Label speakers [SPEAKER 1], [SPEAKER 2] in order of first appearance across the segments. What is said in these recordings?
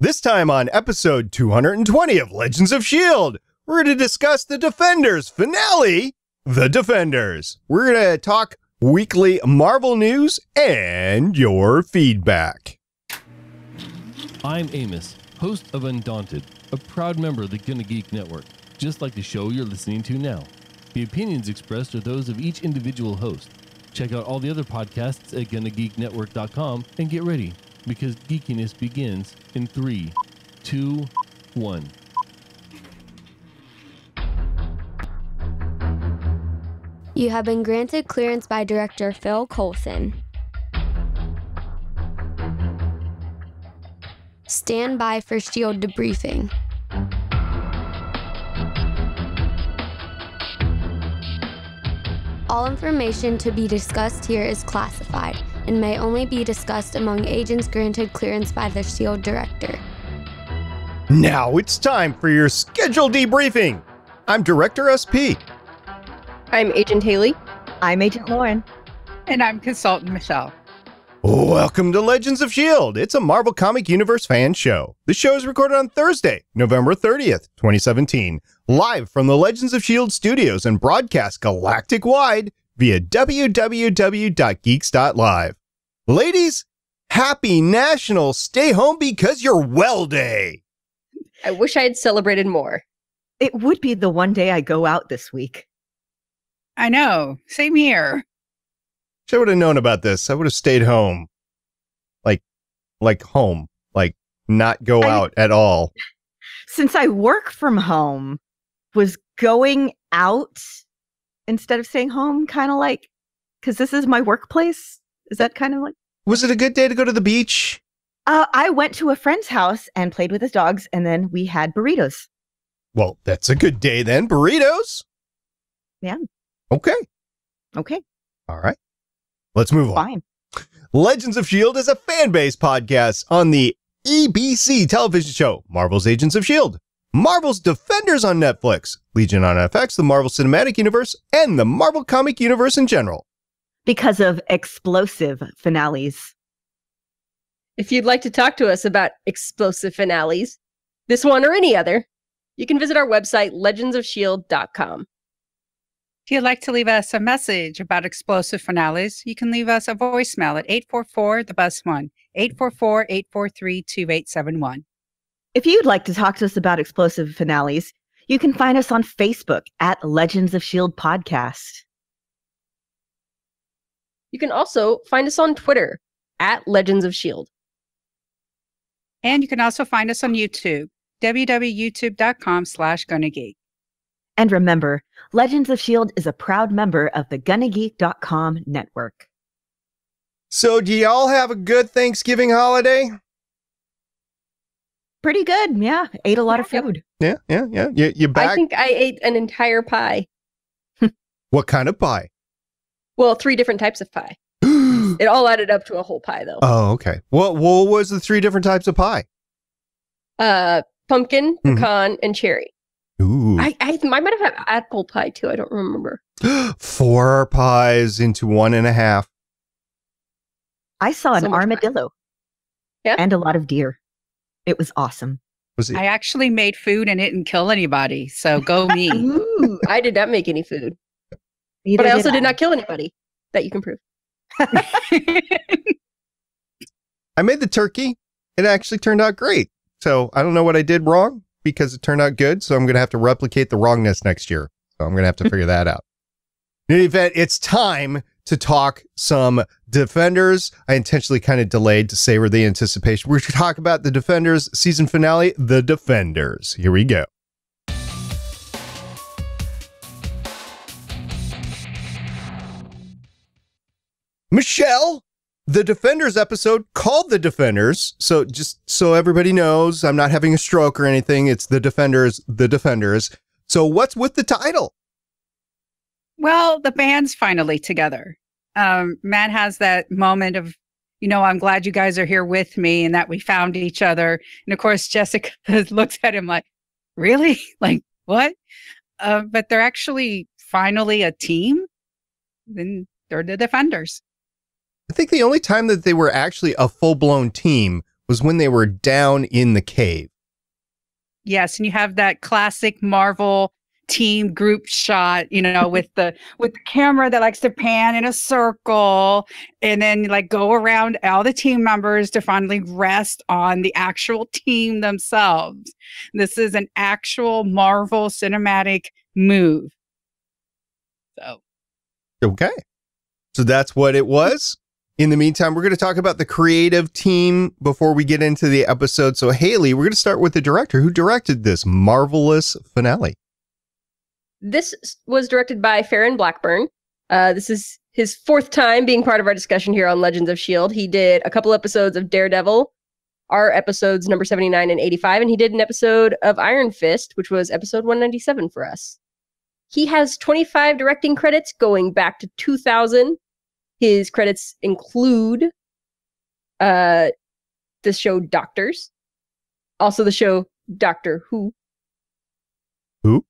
[SPEAKER 1] This time on episode 220 of Legends of S.H.I.E.L.D., we're going to discuss the Defenders finale, The Defenders. We're going to talk weekly Marvel news and your feedback.
[SPEAKER 2] I'm Amos, host of Undaunted, a proud member of the Gonna Geek Network, just like the show you're listening to now. The opinions expressed are those of each individual host. Check out all the other podcasts at GonnaGeekNetwork.com and get ready, because geekiness begins in 3, 2, 1.
[SPEAKER 3] You have been granted clearance by Director Phil Coulson. Stand by for S.H.I.E.L.D. debriefing. All information to be discussed here is classified and may only be discussed among agents granted clearance by the S.H.I.E.L.D. Director.
[SPEAKER 1] Now it's time for your scheduled debriefing. I'm Director SP.
[SPEAKER 4] I'm Agent Haley.
[SPEAKER 5] I'm Agent Lauren.
[SPEAKER 6] And I'm Consultant Michelle.
[SPEAKER 1] Welcome to Legends of S.H.I.E.L.D. It's a Marvel Comic Universe fan show. The show is recorded on Thursday, November 30th, 2017, live from the Legends of S.H.I.E.L.D. studios and broadcast galactic-wide via www.geeks.live. Ladies, happy National Stay Home Because You're Well Day.
[SPEAKER 4] I wish I had celebrated more.
[SPEAKER 5] It would be the one day I go out this week.
[SPEAKER 6] I know. Same here.
[SPEAKER 1] I would have known about this. I would have stayed home. Like home. Like not go out at all.
[SPEAKER 5] Since I work from home, was going out instead of staying home kind of like, because this is my workplace? Is that kind of like?
[SPEAKER 1] Was it a good day to go to the beach?
[SPEAKER 5] I went to a friend's house and played with his dogs, and then we had burritos.
[SPEAKER 1] Well, that's a good day then. Burritos?
[SPEAKER 5] Yeah.
[SPEAKER 1] Okay.
[SPEAKER 5] Okay.
[SPEAKER 1] All right. Let's move on.
[SPEAKER 5] Fine.
[SPEAKER 1] Legends of S.H.I.E.L.D. is a fan-based podcast on the EBC television show, Marvel's Agents of S.H.I.E.L.D., Marvel's Defenders on Netflix, Legion on FX, the Marvel Cinematic Universe, and the Marvel Comic Universe in general.
[SPEAKER 5] Because of explosive finales.
[SPEAKER 4] If you'd like to talk to us about explosive finales, this one or any other, you can visit our website, legendsofshield.com.
[SPEAKER 6] If you'd like to leave us a message about explosive finales, you can leave us a voicemail at 844-THE-BUS-1, 844-843-2871.
[SPEAKER 5] If you'd like to talk to us about explosive finales, you can find us on Facebook at Legends of S.H.I.E.L.D. Podcast.
[SPEAKER 4] You can also find us on Twitter at Legends of S.H.I.E.L.D.
[SPEAKER 6] And you can also find us on YouTube, www.youtube.com/GonnaGeek.
[SPEAKER 5] And remember, Legends of S.H.I.E.L.D. is a proud member of the GonnaGeek.com network.
[SPEAKER 1] So do y'all have a good Thanksgiving holiday?
[SPEAKER 5] Pretty good, yeah. Ate a lot of food.
[SPEAKER 1] Yeah. You back?
[SPEAKER 4] I think I ate an entire pie.
[SPEAKER 1] What kind of pie?
[SPEAKER 4] Well, 3 different types of pie. It all added up to a whole pie, though.
[SPEAKER 1] Oh, okay. What was the 3 different types of pie?
[SPEAKER 4] Pumpkin, pecan, and cherry.
[SPEAKER 1] Ooh.
[SPEAKER 4] I might have had apple pie, too. I don't remember.
[SPEAKER 1] 4 pies into 1.5.
[SPEAKER 5] I saw an armadillo.
[SPEAKER 4] Yeah?
[SPEAKER 5] And a lot of deer. It was awesome.
[SPEAKER 6] I actually made food and it didn't kill anybody, so go me.
[SPEAKER 4] Ooh, I did not make any food.
[SPEAKER 5] Neither
[SPEAKER 4] but I also
[SPEAKER 5] did
[SPEAKER 4] did not kill anybody. That you can prove.
[SPEAKER 1] I made the turkey. It actually turned out great. So I don't know what I did wrong because it turned out good. So I'm going to have to replicate the wrongness next year. So I'm going to have to figure that out. In any event, it's time to talk some Defenders. I intentionally kind of delayed to savor the anticipation. We're going to talk about the Defenders season finale, The Defenders. Here we go. Michelle, the Defenders episode called The Defenders. So just so everybody knows, I'm not having a stroke or anything. It's The Defenders, The Defenders. So what's with the title?
[SPEAKER 6] Well, the band's finally together. Matt has that moment of, I'm glad you guys are here with me and that we found each other. And of course, Jessica looks at him like, really? Like, what? But they're actually finally a team. Then they're the Defenders.
[SPEAKER 1] I think the only time that they were actually a full-blown team was when they were down in the cave.
[SPEAKER 6] Yes, and you have that classic Marvel team group shot, with the camera that likes to pan in a circle and then like go around all the team members to finally rest on the actual team themselves. This is an actual Marvel cinematic move. So
[SPEAKER 1] Okay. So that's what it was. In the meantime, we're going to talk about the creative team before we get into the episode. So Haley, we're going to start with the director who directed this marvelous finale.
[SPEAKER 4] This was directed by Farren Blackburn. This is his fourth time being part of our discussion here on Legends of S.H.I.E.L.D. He did a couple episodes of Daredevil, our episodes number 79 and 85, and he did an episode of Iron Fist, which was episode 197 for us. He has 25 directing credits going back to 2000. His credits include the show Doctors, also the show Doctor Who.
[SPEAKER 1] Who?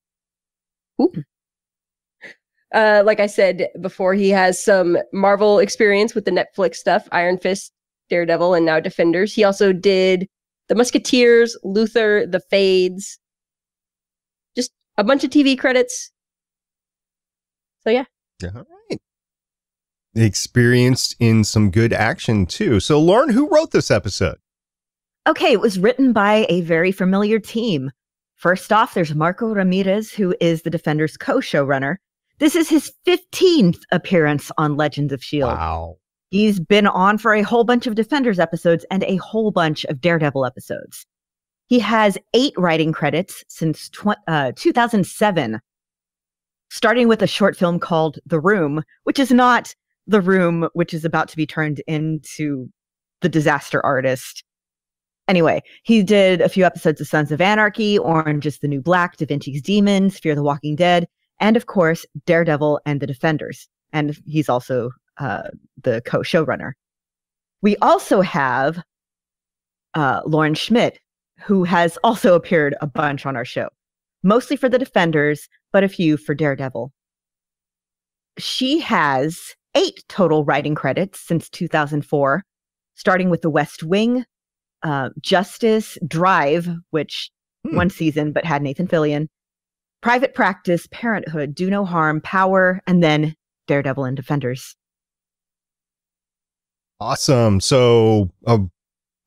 [SPEAKER 4] Like I said before, he has some Marvel experience with the Netflix stuff, Iron Fist, Daredevil, and now Defenders. He also did The Musketeers, Luther, The Fades, just a bunch of TV credits. So yeah.
[SPEAKER 1] All right. Experienced in some good action too. So Lauren, who wrote this episode?
[SPEAKER 5] Okay, it was written by a very familiar team. First off, there's Marco Ramirez, who is the Defenders co-showrunner. This is his 15th appearance on Legends of S.H.I.E.L.D.
[SPEAKER 1] Wow.
[SPEAKER 5] He's been on for a whole bunch of Defenders episodes and a whole bunch of Daredevil episodes. He has 8 writing credits since 2007, starting with a short film called The Room, which is not The Room, which is about to be turned into The Disaster Artist. Anyway, he did a few episodes of Sons of Anarchy, Orange is the New Black, Da Vinci's Demons, Fear the Walking Dead, and of course, Daredevil and the Defenders. And he's also the co-showrunner. We also have Lauren Schmidt, who has also appeared a bunch on our show, mostly for the Defenders, but a few for Daredevil. She has 8 total writing credits since 2004, starting with The West Wing, Justice, Drive, which one season but had Nathan Fillion, Private Practice, Parenthood, Do No Harm, Power, and then Daredevil and Defenders.
[SPEAKER 1] Awesome. So a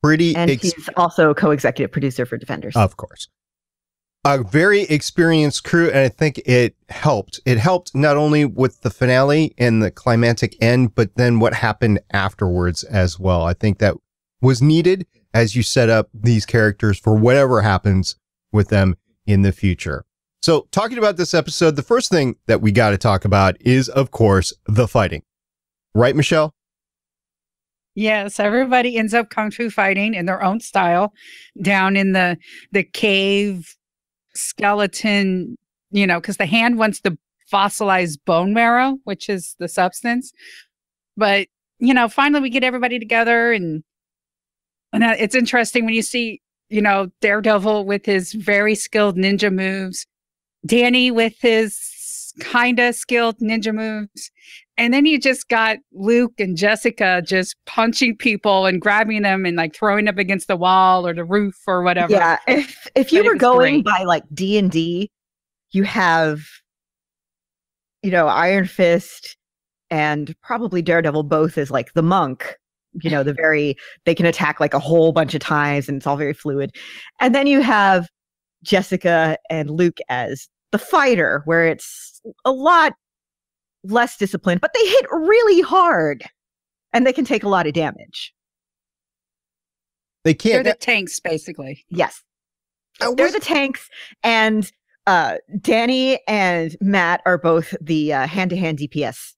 [SPEAKER 1] pretty...
[SPEAKER 5] And he's also co-executive producer for Defenders.
[SPEAKER 1] Of course. A very experienced crew, and I think it helped. It helped not only with the finale and the climactic end, but then what happened afterwards as well. I think that was needed as you set up these characters for whatever happens with them in the future. So talking about this episode, the first thing that we got to talk about is, of course, the fighting. Right, Michelle?
[SPEAKER 6] Yes, everybody ends up kung fu fighting in their own style down in the cave skeleton, because the hand wants the fossilized bone marrow, which is the substance. But, finally we get everybody together and it's interesting when you see, Daredevil with his very skilled ninja moves, Danny with his kind of skilled ninja moves. And then you just got Luke and Jessica just punching people and grabbing them and like throwing them against the wall or the roof or whatever.
[SPEAKER 5] Yeah. If you were going by like D&D, you have, Iron Fist and probably Daredevil both as like the monk, they can attack like a whole bunch of times and it's all very fluid. And then you have Jessica and Luke as the fighter, where it's a lot less disciplined, but they hit really hard and they can take a lot of damage.
[SPEAKER 1] They can't.
[SPEAKER 6] They're the tanks, basically.
[SPEAKER 5] Yes. They're the tanks, and Danny and Matt are both the hand-to-hand DPS.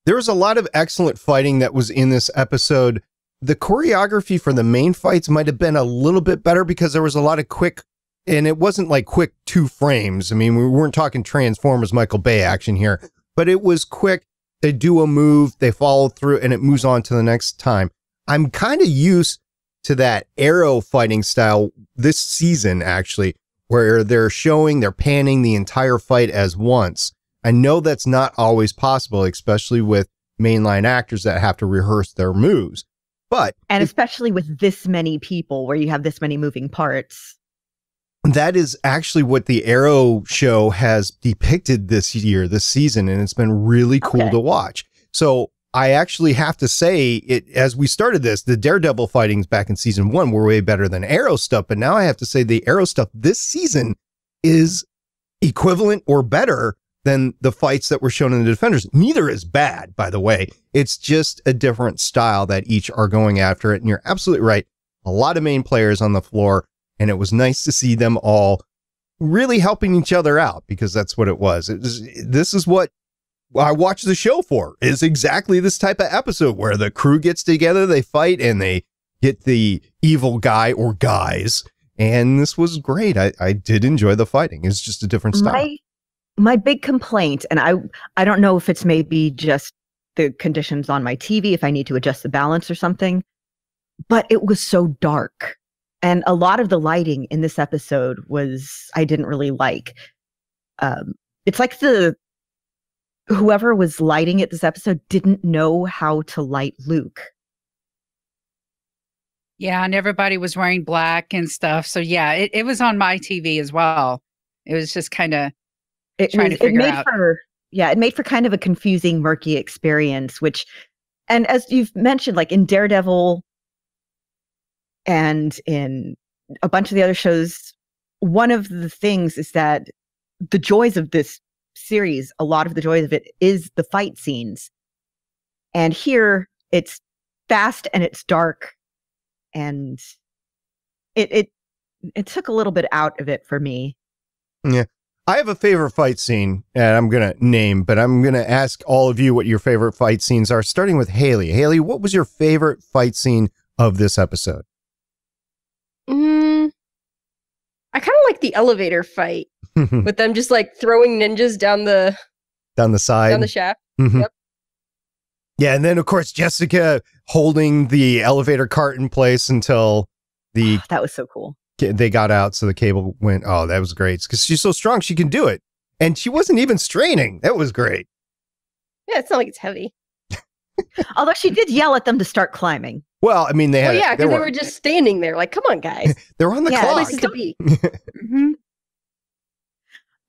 [SPEAKER 1] There was a lot of excellent fighting that was in this episode. The choreography for the main fights might have been a little bit better because there was a lot of quick, and it wasn't like quick 2 frames. I mean, we weren't talking Transformers Michael Bay action here, but it was quick. They do a move, they follow through, and it moves on to the next time. I'm kind of used to that Arrow fighting style this season, actually, where they're panning the entire fight as once. I know that's not always possible, especially with mainline actors that have to rehearse their moves.
[SPEAKER 5] And especially with this many people where you have this many moving parts.
[SPEAKER 1] That is actually what the Arrow show has depicted this season, and it's been really cool to watch. So I actually have to say, as we started this, the Daredevil fightings back in season 1 were way better than Arrow stuff, but now I have to say the Arrow stuff this season is equivalent or better than the fights that were shown in the Defenders. Neither is bad, by the way. It's just a different style that each are going after it, and you're absolutely right. A lot of main players on the floor, and it was nice to see them all really helping each other out, because that's what it was. This is what I watch the show for, is exactly this type of episode where the crew gets together, they fight, and they get the evil guy or guys. And this was great. I did enjoy the fighting. It's just a different style.
[SPEAKER 5] My big complaint, and I don't know if it's maybe just the conditions on my TV, if I need to adjust the balance or something, but it was so dark. And a lot of the lighting in this episode I didn't really like. It's like whoever was lighting it this episode didn't know how to light Luke.
[SPEAKER 6] Yeah, and everybody was wearing black and stuff. So yeah, it was on my TV as well. It was just kind of trying to figure out.
[SPEAKER 5] It made for kind of a confusing, murky experience, and as you've mentioned, like in Daredevil and in a bunch of the other shows, one of the things is that the joys of this series, a lot of the joys of it is the fight scenes. And here it's fast and it's dark, and it took a little bit out of it for me.
[SPEAKER 1] Yeah. I have a favorite fight scene, and I'm going to name, but I'm going to ask all of you what your favorite fight scenes are, starting with Haley. Haley, what was your favorite fight scene of this episode?
[SPEAKER 4] I kind of like the elevator fight with them just like throwing ninjas down the
[SPEAKER 1] side,
[SPEAKER 4] down the shaft.
[SPEAKER 1] Mm-hmm.
[SPEAKER 4] Yep.
[SPEAKER 1] Yeah, and then of course Jessica holding the elevator cart in place until
[SPEAKER 5] that was so cool.
[SPEAKER 1] They got out, so the cable went. Oh, that was great, because she's so strong she can do it, and she wasn't even straining. That was great.
[SPEAKER 4] Yeah, it's not like it's heavy.
[SPEAKER 5] Although she did yell at them to start climbing.
[SPEAKER 1] Well, I mean,
[SPEAKER 4] because they were just standing there, like, "Come on, guys!"
[SPEAKER 1] They're on the clock.
[SPEAKER 4] Places to be.
[SPEAKER 5] Mm-hmm.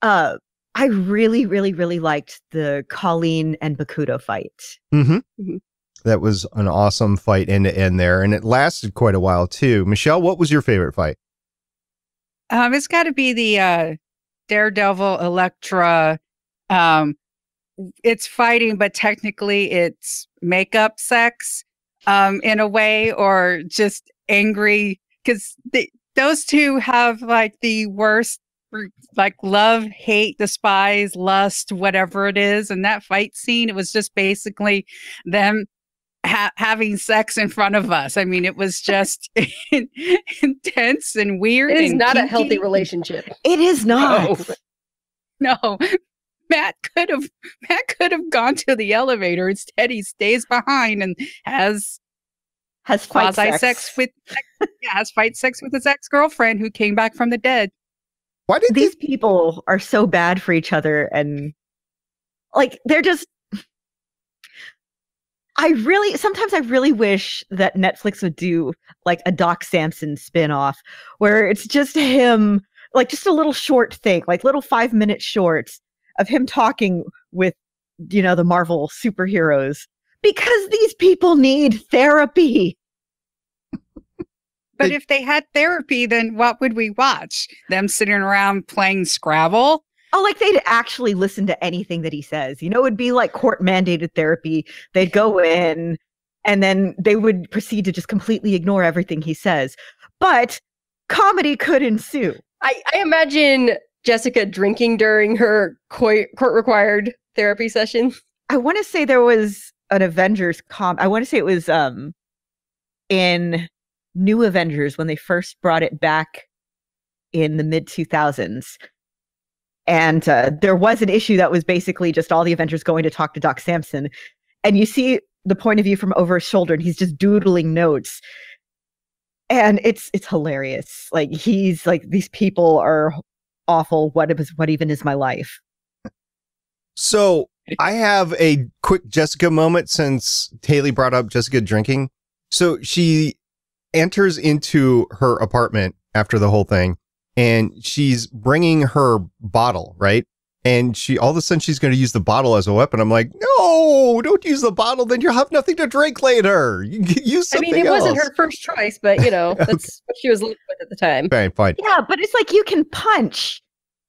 [SPEAKER 5] I really, really, really liked the Colleen and Bakuto fight.
[SPEAKER 1] Mm-hmm. Mm-hmm. That was an awesome fight end to end there, and it lasted quite a while too. Michelle, what was your favorite fight?
[SPEAKER 6] It's got to be the Daredevil Elektra. It's fighting, but technically it's makeup sex in a way, or just angry, because those two have like the worst, like love, hate, despise, lust, whatever it is. And that fight scene, it was just basically them having sex in front of us. I mean, it was just intense and weird.
[SPEAKER 4] It is not
[SPEAKER 6] kinky.
[SPEAKER 4] a healthy relationship.
[SPEAKER 5] It is not.
[SPEAKER 6] No. Matt could have gone to the elevator. Instead, he stays behind and has
[SPEAKER 5] fight
[SPEAKER 6] sex with his ex-girlfriend who came back from the dead.
[SPEAKER 1] Why did
[SPEAKER 5] these people are so bad for each other? And like, they're just. Sometimes I really wish that Netflix would do like a Doc Samson spinoff where it's just him, like just a little short thing, like little 5-minute shorts of him talking with, the Marvel superheroes, because these people need therapy.
[SPEAKER 6] But if they had therapy, then what would we watch? Them sitting around playing Scrabble?
[SPEAKER 5] Oh, like they'd actually listen to anything that he says. It would be like court-mandated therapy. They'd go in, and then they would proceed to just completely ignore everything he says. But comedy could ensue.
[SPEAKER 4] I imagine Jessica drinking during her court-required therapy session.
[SPEAKER 5] I want to say there was an Avengers I want to say it was in New Avengers when they first brought it back in the mid-2000s. And there was an issue that was basically just all the Avengers going to talk to Doc Samson. And you see the point of view from over his shoulder, and he's just doodling notes. And it's hilarious. Like, he's like, these people are awful. What even is my life?
[SPEAKER 1] So I have a quick Jessica moment since Haley brought up Jessica drinking. So she enters into her apartment after the whole thing, and she's bringing her bottle, right? And she all of a sudden she's going to use the bottle as a weapon. I'm like, no, don't use the bottle. Then you'll have nothing to drink later. You can use something else.
[SPEAKER 4] It wasn't her first choice, but that's what she was left with at the time.
[SPEAKER 1] Fine.
[SPEAKER 5] Yeah, but it's like you can punch.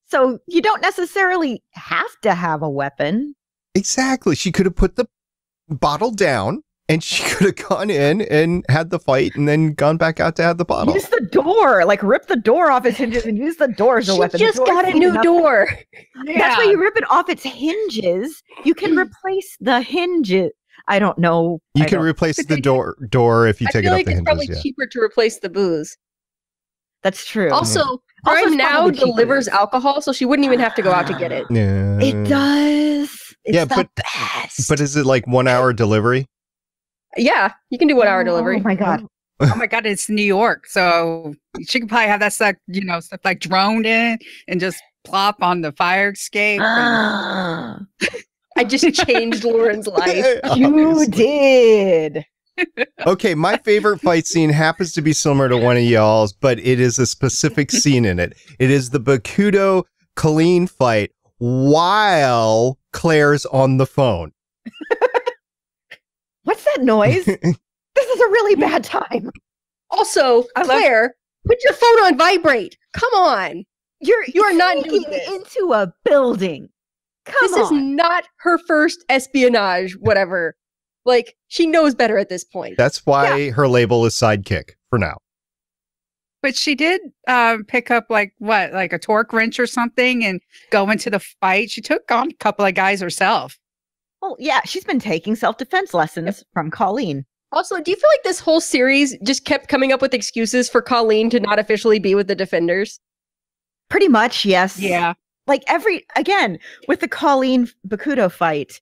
[SPEAKER 5] So you don't necessarily have to have a weapon.
[SPEAKER 1] Exactly. She could have put the bottle down and she could have gone in and had the fight and then gone back out to have the bottle.
[SPEAKER 5] Use the door, like rip the door off its hinges and use the door as a weapon.
[SPEAKER 4] She just got a new door.
[SPEAKER 5] Yeah. That's why you rip it off its hinges. You can replace the hinges. I don't know.
[SPEAKER 1] You can replace the door if you take it off the hinges. I feel like it's
[SPEAKER 4] probably cheaper to replace the booze.
[SPEAKER 5] That's true.
[SPEAKER 4] Also, Prime now delivers alcohol, so she wouldn't even have to go out to get it.
[SPEAKER 1] Yeah.
[SPEAKER 5] It does. It's the best.
[SPEAKER 1] But is it like 1 hour delivery?
[SPEAKER 4] Yeah, you can do 1 hour delivery.
[SPEAKER 5] Oh my God.
[SPEAKER 6] Oh my God, it's New York. So she could probably have that stuff, stuff like droned in and just plop on the fire escape.
[SPEAKER 4] I just changed Lauren's life.
[SPEAKER 5] You did.
[SPEAKER 1] Okay, my favorite fight scene happens to be similar to one of y'all's, but it is a specific scene in it. It is the Bakudo Colleen fight while Claire's on the phone.
[SPEAKER 5] What's that noise? This is a really bad time.
[SPEAKER 4] Also, Claire, put your phone on vibrate. Come on. You are not doing this.
[SPEAKER 5] Into a building. This
[SPEAKER 4] is not her first espionage, whatever. Like, she knows better at this point.
[SPEAKER 1] That's why her label is sidekick for now.
[SPEAKER 6] But she did pick up like a torque wrench or something and go into the fight. She took on a couple of guys herself.
[SPEAKER 5] Well, yeah, she's been taking self-defense lessons from Colleen.
[SPEAKER 4] Also, do you feel like this whole series just kept coming up with excuses for Colleen to not officially be with the Defenders?
[SPEAKER 5] Pretty much, yes.
[SPEAKER 6] Yeah.
[SPEAKER 5] Like again, with the Colleen Bakudo fight,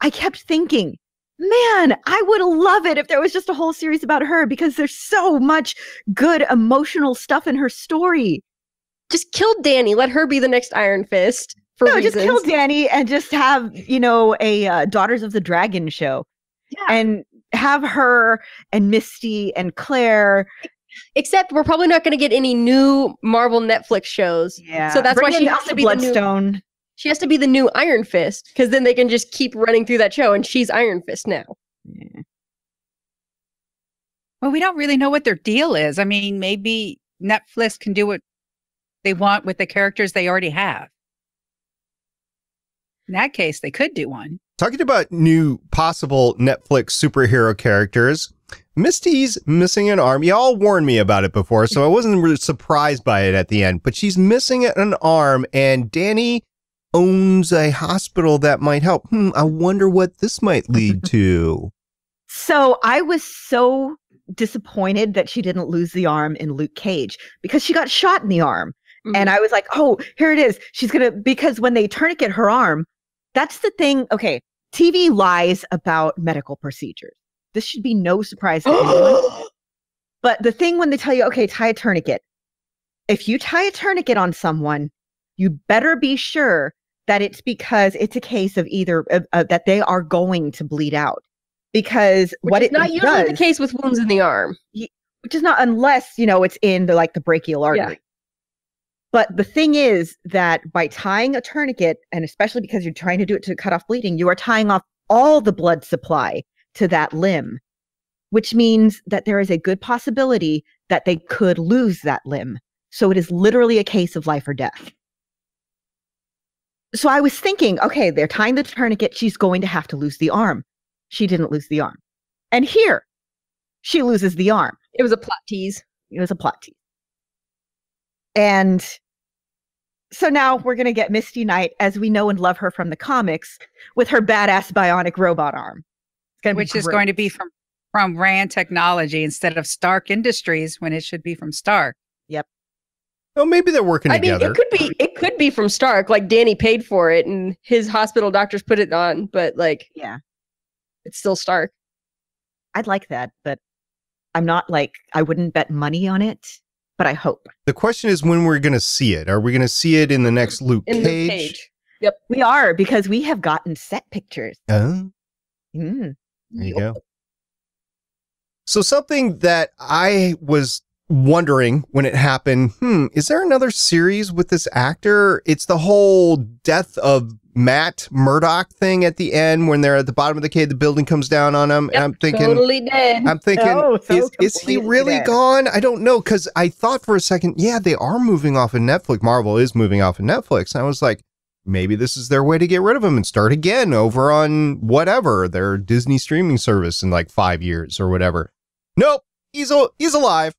[SPEAKER 5] I kept thinking, man, I would love it if there was just a whole series about her because there's so much good emotional stuff in her story.
[SPEAKER 4] Just kill Danny. Let her be the next Iron Fist.
[SPEAKER 5] Just kill Danny and just have, a Daughters of the Dragon show. Yeah. And have her and Misty and Claire.
[SPEAKER 4] Except we're probably not going to get any new Marvel Netflix shows.
[SPEAKER 5] Yeah.
[SPEAKER 4] So that's why she has to be
[SPEAKER 5] Bloodstone.
[SPEAKER 4] She has to be the new Iron Fist, because then they can just keep running through that show, and she's Iron Fist now.
[SPEAKER 5] Yeah.
[SPEAKER 6] Well, we don't really know what their deal is. I mean, maybe Netflix can do what they want with the characters they already have. In that case, they could do one.
[SPEAKER 1] Talking about new possible Netflix superhero characters, Misty's missing an arm. Y'all warned me about it before, so I wasn't really surprised by it at the end. But she's missing an arm, and Danny owns a hospital that might help. I wonder what this might lead to.
[SPEAKER 5] So I was so disappointed that she didn't lose the arm in Luke Cage because she got shot in the arm. Mm-hmm. And I was like, oh, here it is. Because when they tourniquet her arm, that's the thing. Okay, TV lies about medical procedures. This should be no surprise to anyone. But the thing when they tell you, okay, tie a tourniquet. If you tie a tourniquet on someone, you better be sure that it's because it's a case of either that they are going to bleed out. Because
[SPEAKER 4] which is not usually the case with wounds in the arm.
[SPEAKER 5] Which is not unless, it's in the brachial artery. Yeah. But the thing is that by tying a tourniquet, and especially because you're trying to do it to cut off bleeding, you are tying off all the blood supply to that limb, which means that there is a good possibility that they could lose that limb. So it is literally a case of life or death. So I was thinking, okay, they're tying the tourniquet. She's going to have to lose the arm. She didn't lose the arm. And here, she loses the arm.
[SPEAKER 4] It was a plot tease.
[SPEAKER 5] It was a plot tease. And so now we're going to get Misty Knight, as we know and love her from the comics, with her badass bionic robot arm.
[SPEAKER 6] Which is going to be from Rand Technology instead of Stark Industries, when it should be from Stark.
[SPEAKER 5] Yep.
[SPEAKER 1] Well, maybe they're working together.
[SPEAKER 4] It could be from Stark, like Danny paid for it and his hospital doctors put it on, but
[SPEAKER 5] yeah,
[SPEAKER 4] it's still Stark.
[SPEAKER 5] I'd like that, but I'm not I wouldn't bet money on it, but I hope.
[SPEAKER 1] The question is when we're going to see it. Are we going to see it in the next Luke Cage?
[SPEAKER 4] Yep.
[SPEAKER 5] We are, because we have gotten set pictures.
[SPEAKER 1] Oh. There you go. So something that I was wondering when it happened, is there another series with this actor? It's the whole death of Matt Murdock thing at the end when they're at the bottom of the cave, the building comes down on him.
[SPEAKER 4] Yep,
[SPEAKER 1] And I'm thinking,
[SPEAKER 4] totally dead.
[SPEAKER 1] is he really gone? I don't know. Cause I thought for a second, yeah, they are moving off of Netflix. Marvel is moving off of Netflix. And I was like, maybe this is their way to get rid of him and start again over on whatever, their Disney streaming service in like 5 years or whatever. Nope. He's alive.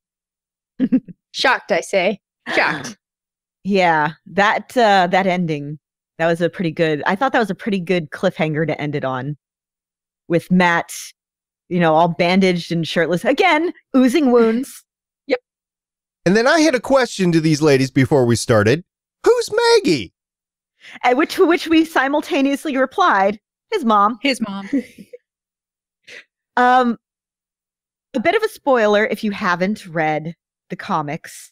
[SPEAKER 4] Shocked, I say. Shocked.
[SPEAKER 5] Yeah, that ending, that was a pretty good. I thought that was a pretty good cliffhanger to end it on, with Matt, all bandaged and shirtless again, oozing wounds.
[SPEAKER 4] Yep.
[SPEAKER 1] And then I had a question to these ladies before we started. Who's Maggie?
[SPEAKER 5] At which we simultaneously replied, his mom.
[SPEAKER 6] His mom.
[SPEAKER 5] A bit of a spoiler if you haven't read the comics.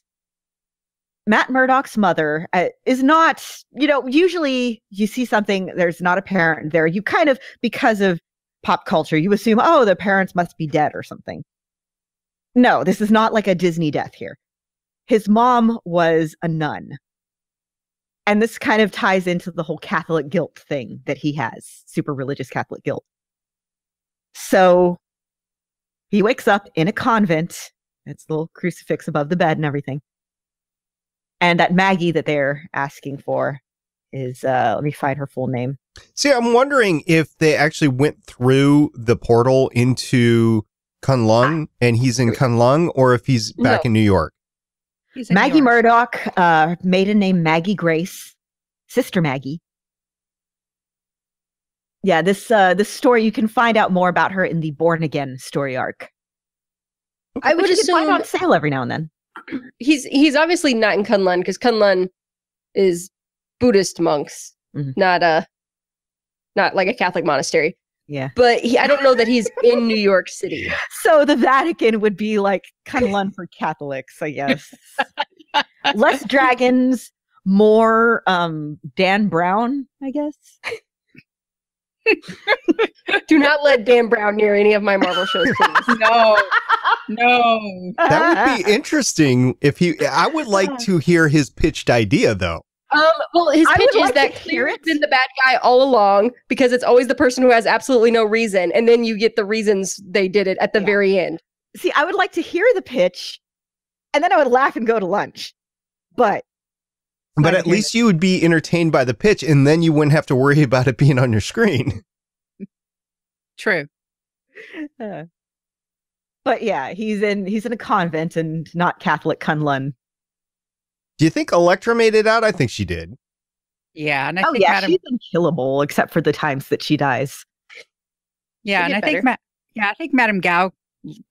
[SPEAKER 5] Matt Murdock's mother is not, usually you see something, there's not a parent there. You kind of, because of pop culture, you assume, oh, the parents must be dead or something. No, this is not like a Disney death here. His mom was a nun. And this kind of ties into the whole Catholic guilt thing that he has, super religious Catholic guilt. So he wakes up in a convent. It's the little crucifix above the bed and everything. And that Maggie that they're asking for is, let me find her full name.
[SPEAKER 1] See, I'm wondering if they actually went through the portal into Kunlun and he's in Kunlun, or if he's back in New York.
[SPEAKER 5] Maggie Murdock, maiden name Maggie Grace, Sister Maggie. Yeah, this story, you can find out more about her in the Born Again story arc.
[SPEAKER 4] I would assume
[SPEAKER 5] find on sale every now and then.
[SPEAKER 4] He's obviously not in Kunlun, because Kunlun is Buddhist monks, not like a Catholic monastery.
[SPEAKER 5] Yeah,
[SPEAKER 4] but I don't know that he's in New York City.
[SPEAKER 5] So the Vatican would be like Kunlun for Catholics, I guess. Less dragons, more Dan Brown, I guess.
[SPEAKER 4] Do not let Dan Brown near any of my Marvel shows, please.
[SPEAKER 6] No.
[SPEAKER 1] That would be interesting if I would like to hear his pitched idea though.
[SPEAKER 4] Well, his pitch is that Clear's been the bad guy all along, because it's always the person who has absolutely no reason, and then you get the reasons they did it at the very end.
[SPEAKER 5] See, I would like to hear the pitch, and then I would laugh and go to lunch. But
[SPEAKER 1] at least you would be entertained by the pitch, and then you wouldn't have to worry about it being on your screen.
[SPEAKER 6] True.
[SPEAKER 5] But yeah, he's in a convent and not Catholic Kunlun.
[SPEAKER 1] Do you think Elektra made it out? I think she did.
[SPEAKER 6] Yeah, and I think
[SPEAKER 5] she's unkillable except for the times that she dies.
[SPEAKER 6] Yeah, and I think Madame Gao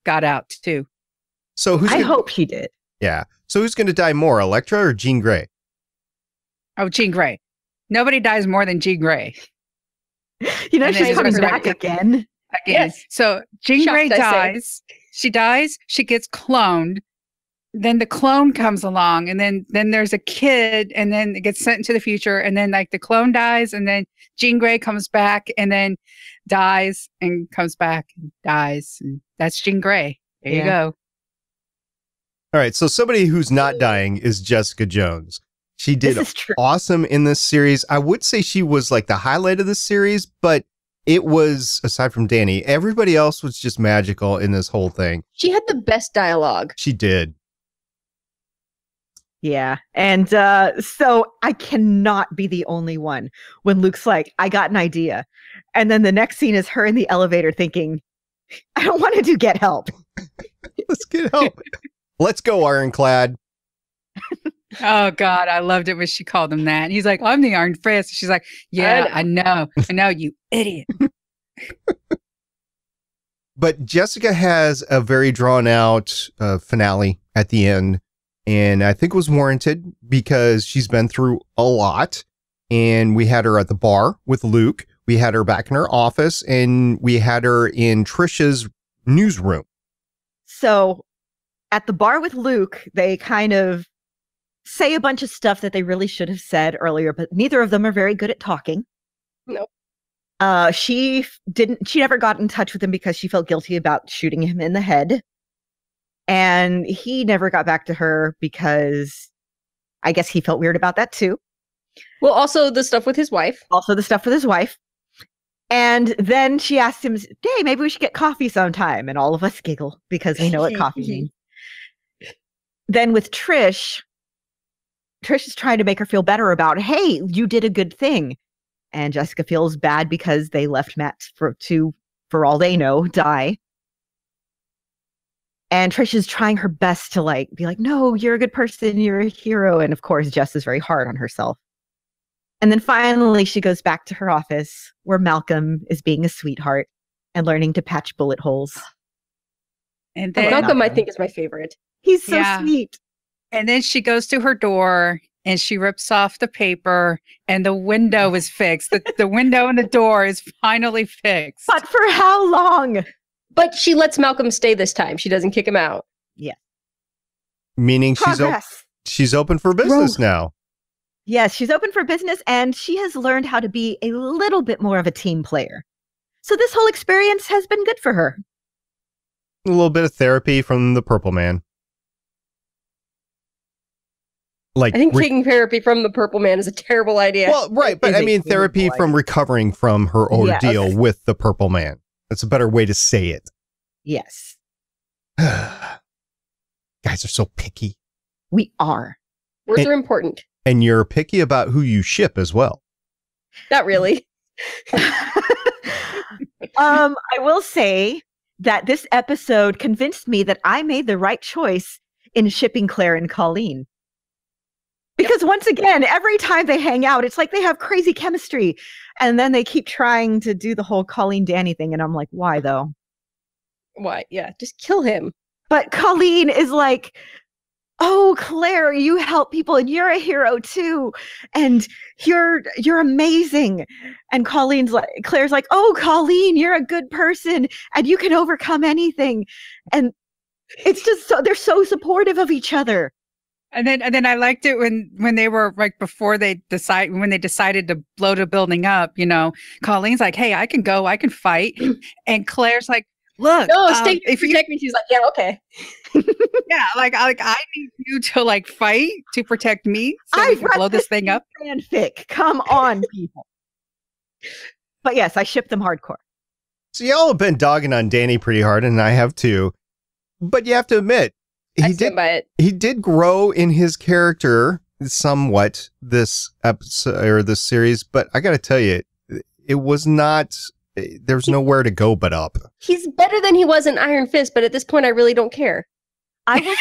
[SPEAKER 6] got out too.
[SPEAKER 1] So
[SPEAKER 5] I hope she did.
[SPEAKER 1] Yeah. So who's going to die more, Elektra or Jean Grey?
[SPEAKER 6] Oh, Jean Grey. Nobody dies more than Jean Grey.
[SPEAKER 5] She comes back again.
[SPEAKER 6] Yes. So Jean Grey dies. She dies. She gets cloned. Then the clone comes along, and then there's a kid, and then it gets sent into the future, and then like the clone dies, and then Jean Grey comes back, and then dies, and comes back, and dies, and that's Jean Grey. There you go.
[SPEAKER 1] All right, so somebody who's not dying is Jessica Jones. She did awesome in this series. I would say she was like the highlight of the series, but it was, aside from Danny, everybody else was just magical in this whole thing.
[SPEAKER 4] She had the best dialogue.
[SPEAKER 1] She did.
[SPEAKER 5] Yeah. And so I cannot be the only one when Luke's like, I got an idea. And then the next scene is her in the elevator thinking, I don't want to get help.
[SPEAKER 1] Let's get help. Let's go, Ironclad.
[SPEAKER 6] Oh, God. I loved it when she called him that. And he's like, I'm the Iron Fist. She's like, yeah, I know, you idiot.
[SPEAKER 1] But Jessica has a very drawn out finale at the end. And I think it was warranted because she's been through a lot. And we had her at the bar with Luke. We had her back in her office, and we had her in Trisha's newsroom.
[SPEAKER 5] So at the bar with Luke, they kind of say a bunch of stuff that they really should have said earlier, but neither of them are very good at talking.
[SPEAKER 4] Nope.
[SPEAKER 5] She never got in touch with him because she felt guilty about shooting him in the head. And he never got back to her because I guess he felt weird about that too.
[SPEAKER 4] Well, also the stuff with his wife.
[SPEAKER 5] And then she asked him, hey, maybe we should get coffee sometime. And all of us giggle because we know what coffee means. Then with Trish is trying to make her feel better about, hey, you did a good thing. And Jessica feels bad because they left Matt for all they know, die. And Trish is trying her best to be like, no, you're a good person. You're a hero. And of course, Jess is very hard on herself. And then finally, she goes back to her office where Malcolm is being a sweetheart and learning to patch bullet holes.
[SPEAKER 6] And then
[SPEAKER 4] Malcolm, I think, is my favorite.
[SPEAKER 5] He's so sweet.
[SPEAKER 6] And then she goes to her door and she rips off the paper and the window is fixed. The window and the door is finally fixed.
[SPEAKER 5] But for how long?
[SPEAKER 4] But she lets Malcolm stay this time. She doesn't kick him out.
[SPEAKER 5] Yeah.
[SPEAKER 1] Meaning she's open for business now.
[SPEAKER 5] Yes, she's open for business and she has learned how to be a little bit more of a team player. So this whole experience has been good for her.
[SPEAKER 1] A little bit of therapy from the Purple Man.
[SPEAKER 4] I think taking therapy from the Purple Man is a terrible idea.
[SPEAKER 1] Well, right, but I mean therapy from recovering from her ordeal with the Purple Man. That's a better way to say it.
[SPEAKER 5] Yes.
[SPEAKER 1] Guys are so picky.
[SPEAKER 5] We are.
[SPEAKER 4] Words are important.
[SPEAKER 1] And you're picky about who you ship as well.
[SPEAKER 4] Not really.
[SPEAKER 5] I will say that this episode convinced me that I made the right choice in shipping Claire and Colleen. Because once again, every time they hang out, it's like they have crazy chemistry. And then they keep trying to do the whole Colleen Danny thing. And I'm like, why though?
[SPEAKER 4] Why? Yeah, just kill him.
[SPEAKER 5] But Colleen is like, oh, Claire, you help people and you're a hero too. And you're amazing. And Claire's like, oh, Colleen, you're a good person and you can overcome anything. And it's just they're so supportive of each other.
[SPEAKER 6] And then I liked it when they were when they decided to blow the building up, Colleen's like, hey, I can go, I can fight. And Claire's like, look,
[SPEAKER 4] no, stay, protect me. She's like, yeah, okay.
[SPEAKER 6] Yeah, I need you to fight to protect me so we can blow this thing up.
[SPEAKER 5] Fanfic. Come on, people. But yes, I ship them hardcore.
[SPEAKER 1] So y'all have been dogging on Danny pretty hard, and I have too. But you have to admit, he did grow in his character somewhat this episode or this series, but I got to tell you, it was not. There's nowhere to go but up.
[SPEAKER 4] He's better than he was in Iron Fist, but at this point, I really don't care.
[SPEAKER 5] I will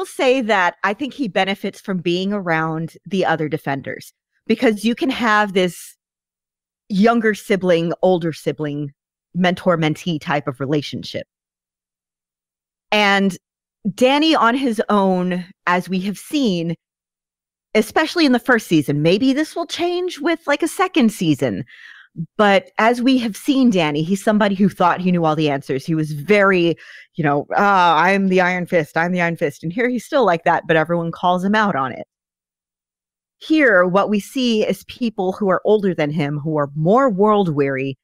[SPEAKER 5] say that I think he benefits from being around the other defenders because you can have this younger sibling, older sibling, mentor-mentee type of relationship. And Danny on his own, as we have seen, especially in the first season, maybe this will change with a second season. But as we have seen Danny, he's somebody who thought he knew all the answers. He was very, I'm the Iron Fist. I'm the Iron Fist. And here he's still like that, but everyone calls him out on it. Here, what we see is people who are older than him, who are more world weary,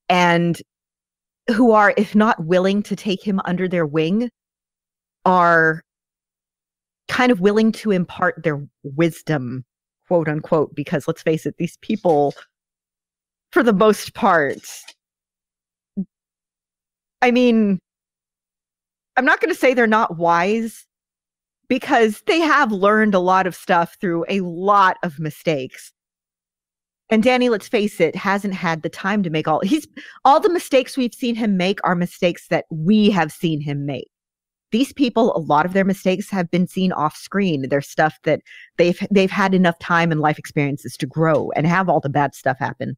[SPEAKER 5] and who are, if not willing to take him under their wing, are kind of willing to impart their wisdom, quote unquote, because let's face it, these people, for the most part, I mean, I'm not going to say they're not wise because they have learned a lot of stuff through a lot of mistakes. And Danny, let's face it, hasn't had the time to make all the mistakes we've seen him make are mistakes that we have seen him make. These people, a lot of their mistakes have been seen off screen. They're stuff that they've had enough time and life experiences to grow and have all the bad stuff happen.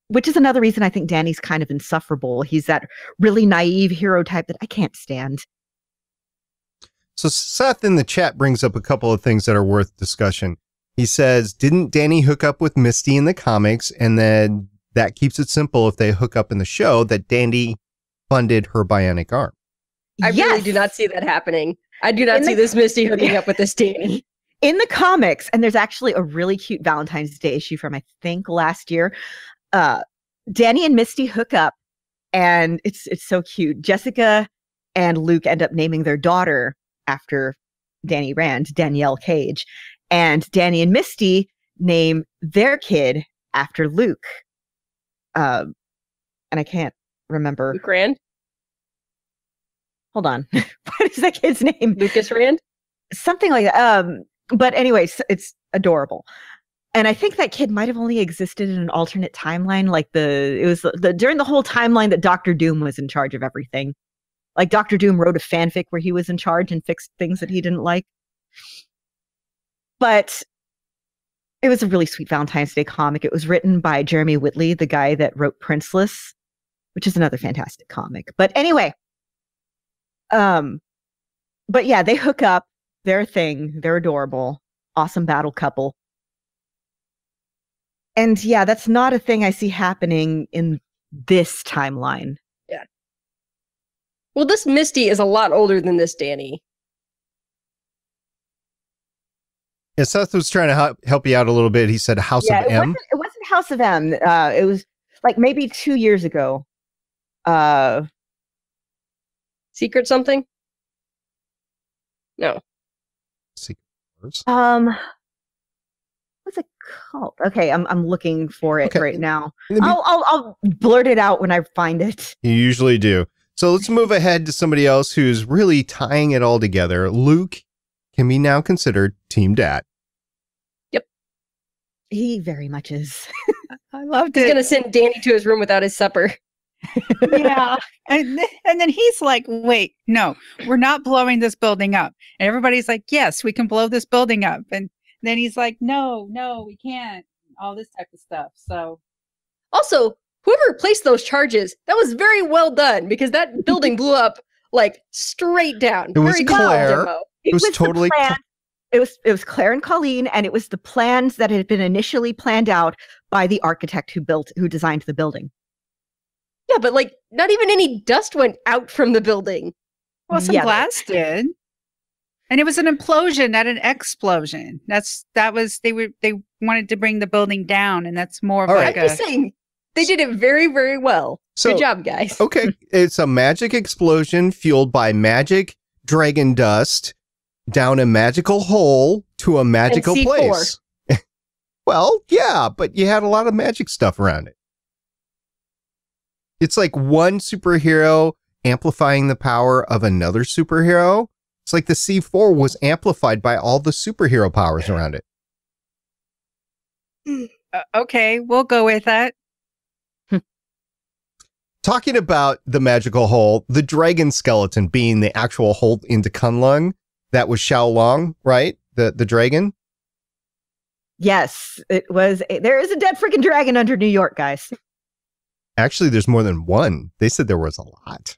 [SPEAKER 5] Which is another reason I think Danny's kind of insufferable. He's that really naive hero type that I can't stand.
[SPEAKER 1] So Seth in the chat brings up a couple of things that are worth discussion. He says, didn't Danny hook up with Misty in the comics? And then that keeps it simple if they hook up in the show that Danny funded her bionic arm.
[SPEAKER 4] I really do not see that happening. I do not see this Misty hooking up with this Danny.
[SPEAKER 5] In the comics, and there's actually a really cute Valentine's Day issue from, I think, last year. Danny and Misty hook up, and it's so cute. Jessica and Luke end up naming their daughter after Danny Rand, Danielle Cage. And Danny and Misty name their kid after Luke. And I can't remember.
[SPEAKER 4] Luke Rand?
[SPEAKER 5] Hold on. What is that kid's name?
[SPEAKER 4] Lucas Rand?
[SPEAKER 5] Something like that. But anyways, it's adorable. And I think that kid might have only existed in an alternate timeline. Like it was during the whole timeline that Dr. Doom was in charge of everything. Like Dr. Doom wrote a fanfic where he was in charge and fixed things that he didn't like. But it was a really sweet Valentine's Day comic. It was written by Jeremy Whitley, the guy that wrote Princeless, which is another fantastic comic. But anyway, but yeah, they hook up. They're a thing. They're adorable. Awesome battle couple. And yeah, that's not a thing I see happening in this timeline.
[SPEAKER 4] Yeah. Well, this Misty is a lot older than this Danny.
[SPEAKER 1] Yeah, Seth was trying to help you out a little bit. He said House of M.
[SPEAKER 5] It wasn't House of M. It was like maybe 2 years ago.
[SPEAKER 4] Secret something? No.
[SPEAKER 1] Secret Wars.
[SPEAKER 5] What's it called? Okay, I'm looking for it right now.
[SPEAKER 1] Let me-
[SPEAKER 5] I'll blurt it out when I find it.
[SPEAKER 1] You usually do. So let's move ahead to somebody else who's really tying it all together. Luke can be now considered Team Dad.
[SPEAKER 4] Yep.
[SPEAKER 5] He very much is.
[SPEAKER 6] I loved
[SPEAKER 4] He's
[SPEAKER 6] it.
[SPEAKER 4] going to send Danny to his room without his supper.
[SPEAKER 6] Yeah. And then he's like, wait, no, we're not blowing this building up. And everybody's like, yes, we can blow this building up. And then he's like, no, we can't. All this type of stuff. So
[SPEAKER 4] Also, whoever placed those charges, that was very well done because that building blew up like straight down.
[SPEAKER 1] It was
[SPEAKER 4] Very
[SPEAKER 1] Claire.
[SPEAKER 4] good demo.
[SPEAKER 1] It was
[SPEAKER 5] the
[SPEAKER 1] totally
[SPEAKER 5] plan. It was Claire and Colleen, and it was the plans that had been initially planned out by the architect who designed the building.
[SPEAKER 4] Yeah, but like not even any dust went out from the building.
[SPEAKER 6] well, some
[SPEAKER 5] Yeah.
[SPEAKER 6] glass did. And it was an implosion, not an explosion. They wanted to bring the building down, and that's more of
[SPEAKER 1] All
[SPEAKER 6] like
[SPEAKER 4] I'm just saying they did it very, very well.
[SPEAKER 1] So-
[SPEAKER 4] Good job, guys.
[SPEAKER 1] Okay, it's a magic explosion fueled by magic dragon dust down a magical hole to a magical
[SPEAKER 4] C4.
[SPEAKER 1] place. Well, yeah, but you had a lot of magic stuff around it. It's like one superhero amplifying the power of another superhero. It's like the C4 was amplified by all the superhero powers around it.
[SPEAKER 6] okay, we'll go with that.
[SPEAKER 1] Talking about the magical hole, the dragon skeleton being the actual hole into Kunlun, that was Xiaolong, right? The dragon?
[SPEAKER 5] Yes, it was. There is a dead freaking dragon under New York, guys.
[SPEAKER 1] Actually, there's more than one. They said there was a lot.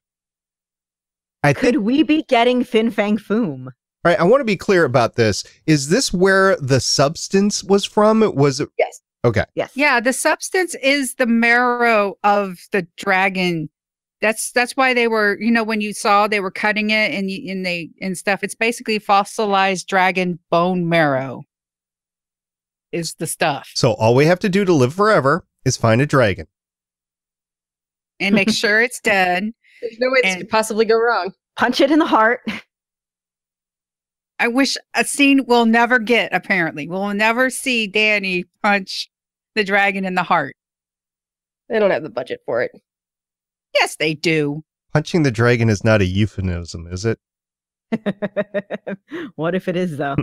[SPEAKER 1] I think,
[SPEAKER 5] Could we be getting Fin Fang Foom?
[SPEAKER 1] all right, I want to be clear about this. Is this where the substance was from? Was it?
[SPEAKER 4] Yes.
[SPEAKER 1] Okay.
[SPEAKER 5] Yes.
[SPEAKER 6] Yeah, the substance is the marrow of the dragon. That's why they were, when you saw they were cutting it and stuff. It's basically fossilized dragon bone marrow. Is the stuff,
[SPEAKER 1] So all we have to do to live forever is find a dragon.
[SPEAKER 6] and make sure it's dead.
[SPEAKER 4] There's no way this
[SPEAKER 6] And-
[SPEAKER 4] could possibly go wrong.
[SPEAKER 5] Punch it in the heart.
[SPEAKER 6] I wish a scene we'll never get. Apparently, we'll never see Danny punch the dragon in the heart.
[SPEAKER 4] They don't have the budget for it.
[SPEAKER 6] Yes, they do.
[SPEAKER 1] Punching the dragon is not a euphemism, is it?
[SPEAKER 5] What if it is, though?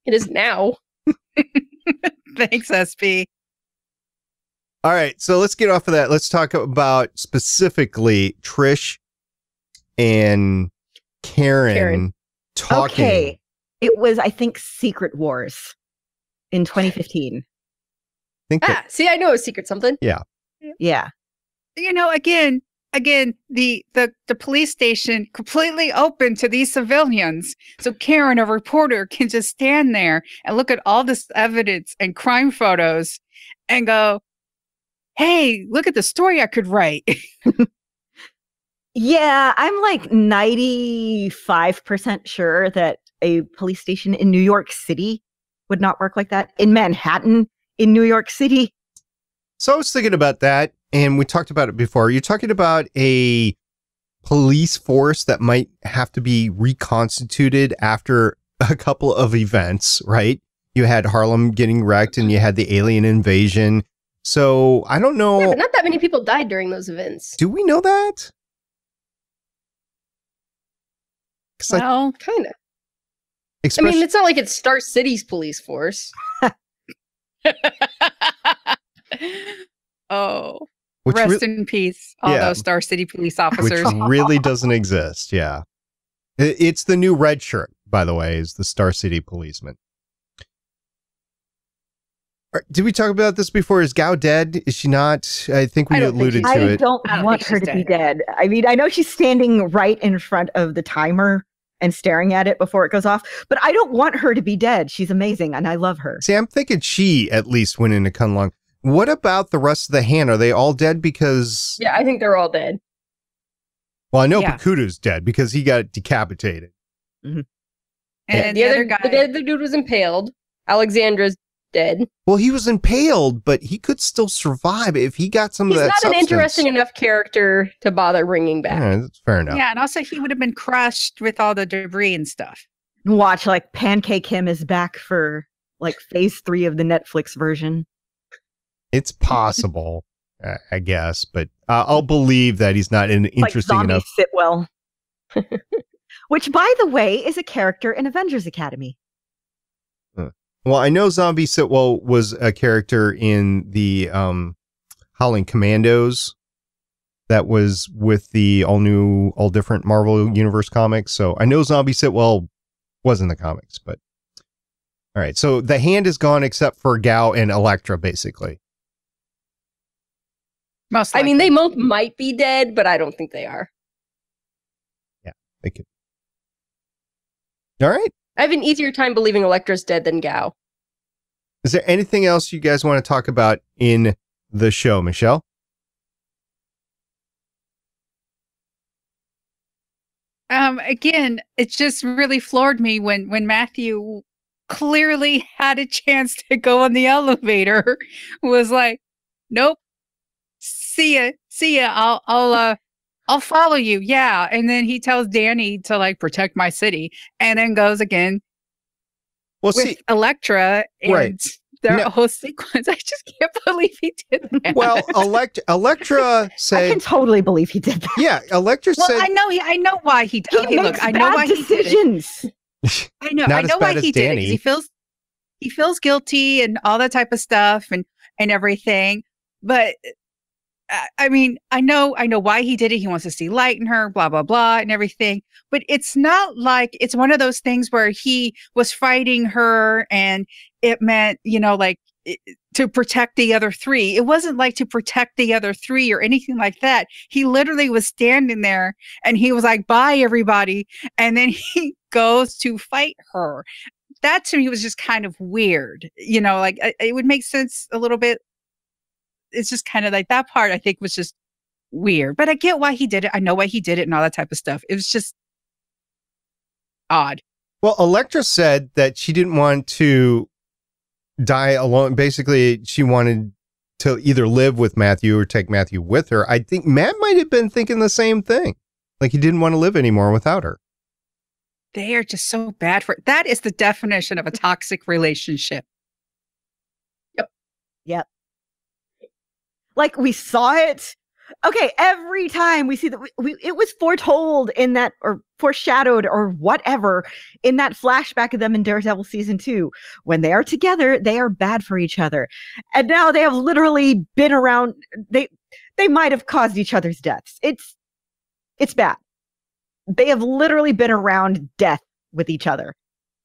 [SPEAKER 4] It is now.
[SPEAKER 6] Thanks, SP.
[SPEAKER 1] All right, so let's get off of that. Let's talk about specifically Trish and Karen. Talking.
[SPEAKER 5] Okay. It was, I think, Secret Wars in 2015.
[SPEAKER 1] I think that,
[SPEAKER 4] See, I know a secret something.
[SPEAKER 5] Yeah.
[SPEAKER 6] Again, the police station completely open to these civilians. So Karen, a reporter, can just stand there and look at all this evidence and crime photos and go, hey, look at the story I could write.
[SPEAKER 5] Yeah, I'm like 95% sure that a police station in New York City would not work like that. In Manhattan, in New York City.
[SPEAKER 1] So I was thinking about that, and we talked about it before. You're talking about a police force that might have to be reconstituted after a couple of events, right? You had Harlem getting wrecked, and you had the alien invasion. So I don't know.
[SPEAKER 4] Yeah, but not that many people died during those events.
[SPEAKER 1] Do we know that?
[SPEAKER 6] Well,
[SPEAKER 4] kind of. I mean, it's not like it's Star City's police force.
[SPEAKER 6] Oh,
[SPEAKER 1] which
[SPEAKER 6] rest in peace, all those Star City police officers.
[SPEAKER 1] Which really doesn't exist, yeah. It's the new red shirt, by the way, is the Star City policeman. Did we talk about this before? Is Gao dead? Is she not? I think we alluded to it.
[SPEAKER 5] I don't want her to be dead. I mean, I know she's standing right in front of the timer and staring at it before it goes off, but I don't want her to be dead. She's amazing, and I love her.
[SPEAKER 1] See, I'm thinking she at least went into Kunlun. What about the rest of the hand? Are they all dead? Because
[SPEAKER 4] yeah, I think they're all dead.
[SPEAKER 1] Well, I know Pakutu's dead because he got decapitated.
[SPEAKER 5] Mm-hmm.
[SPEAKER 6] And
[SPEAKER 4] the other guy, the dude was impaled. Alexandra's dead.
[SPEAKER 1] Well, he was impaled, but he could still survive if he got some of that
[SPEAKER 4] He's not
[SPEAKER 1] substance.
[SPEAKER 4] an interesting enough character to bother bringing back.
[SPEAKER 1] Yeah, that's fair enough.
[SPEAKER 6] Yeah, and also he would have been crushed with all the debris and stuff.
[SPEAKER 5] Watch, like, Pancake Him is back for, like, phase 3 of the Netflix version.
[SPEAKER 1] It's possible, I guess, but I'll believe that he's not an interesting
[SPEAKER 5] like
[SPEAKER 1] enough.
[SPEAKER 5] Sitwell. Which, by the way, is a character in Avengers Academy.
[SPEAKER 1] Well, I know Zombie Sitwell was a character in the Howling Commandos that was with the all different Marvel Universe comics. So I know Zombie Sitwell was in the comics, but all right. So the hand is gone except for Gao and Elektra, basically.
[SPEAKER 6] Most likely.
[SPEAKER 4] I mean, they both might be dead, but I don't think they are.
[SPEAKER 1] Yeah, they could. All right.
[SPEAKER 4] I have an easier time believing Elektra's dead than Gao.
[SPEAKER 1] Is there anything else you guys want to talk about in the show, Michelle?
[SPEAKER 6] Again, it just really floored me when Matthew clearly had a chance to go on the elevator, was like, nope, see ya, I'll follow you. Yeah. And then he tells Danny to like protect my city, and then goes again with Elektra and their whole sequence. I just can't believe he did that.
[SPEAKER 1] Well, Elektra said,
[SPEAKER 5] I can totally believe he did that.
[SPEAKER 1] Yeah, Elektra said,
[SPEAKER 6] I know why he did. Okay, look, I know why
[SPEAKER 5] decisions.
[SPEAKER 6] he did it. I know why he did it. He feels guilty and all that type of stuff and everything. But I mean, I know why he did it. He wants to see light in her, blah, blah, blah, and everything. But it's not like it's one of those things where he was fighting her and it meant, to protect the other three. It wasn't like to protect the other three or anything like that. He literally was standing there and he was like, bye, everybody. And then he goes to fight her. That to me was just kind of weird. It would make sense a little bit. It's just kind of like that part I think was just weird, but I get why he did it. I know why he did it and all that type of stuff. It was just odd.
[SPEAKER 1] Well, Elektra said that she didn't want to die alone. Basically, she wanted to either live with Matthew or take Matthew with her. I think Matt might have been thinking the same thing. Like he didn't want to live anymore without her.
[SPEAKER 6] They are just so bad for it. That is the definition of a toxic relationship.
[SPEAKER 5] Yep. Like we saw it. Okay, every time we see that it was foretold in that, or foreshadowed or whatever, in that flashback of them in Daredevil season 2. When they are together, they are bad for each other. And now they have literally been around. They might have caused each other's deaths. It's bad. They have literally been around death with each other.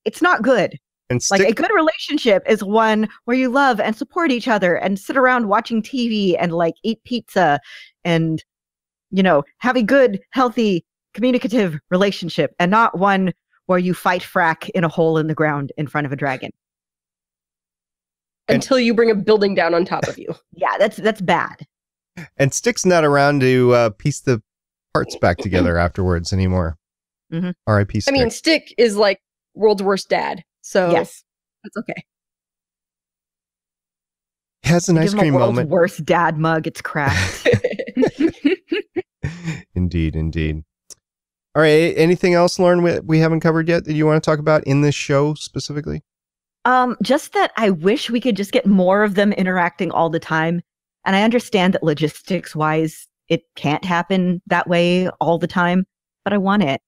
[SPEAKER 5] It's not good.
[SPEAKER 1] And
[SPEAKER 5] like a good relationship is one where you love and support each other and sit around watching TV and like eat pizza and, have a good, healthy, communicative relationship, and not one where you fight frack in a hole in the ground in front of a dragon.
[SPEAKER 4] Until you bring a building down on top of you.
[SPEAKER 5] Yeah, that's bad.
[SPEAKER 1] And Stick's not around to piece the parts back together afterwards anymore.
[SPEAKER 5] Mm-hmm.
[SPEAKER 1] R.I.P. Stick.
[SPEAKER 4] I mean, Stick is like world's worst dad. So
[SPEAKER 5] Yes.
[SPEAKER 4] that's okay.
[SPEAKER 1] Has an
[SPEAKER 5] Give
[SPEAKER 1] ice
[SPEAKER 5] him
[SPEAKER 1] cream
[SPEAKER 5] a world's
[SPEAKER 1] moment.
[SPEAKER 5] worst dad mug. It's cracked.
[SPEAKER 1] Indeed, indeed. All right. Anything else, Lauren, we haven't covered yet that you want to talk about in this show specifically?
[SPEAKER 5] Just that I wish we could just get more of them interacting all the time. And I understand that logistics wise, it can't happen that way all the time, but I want it.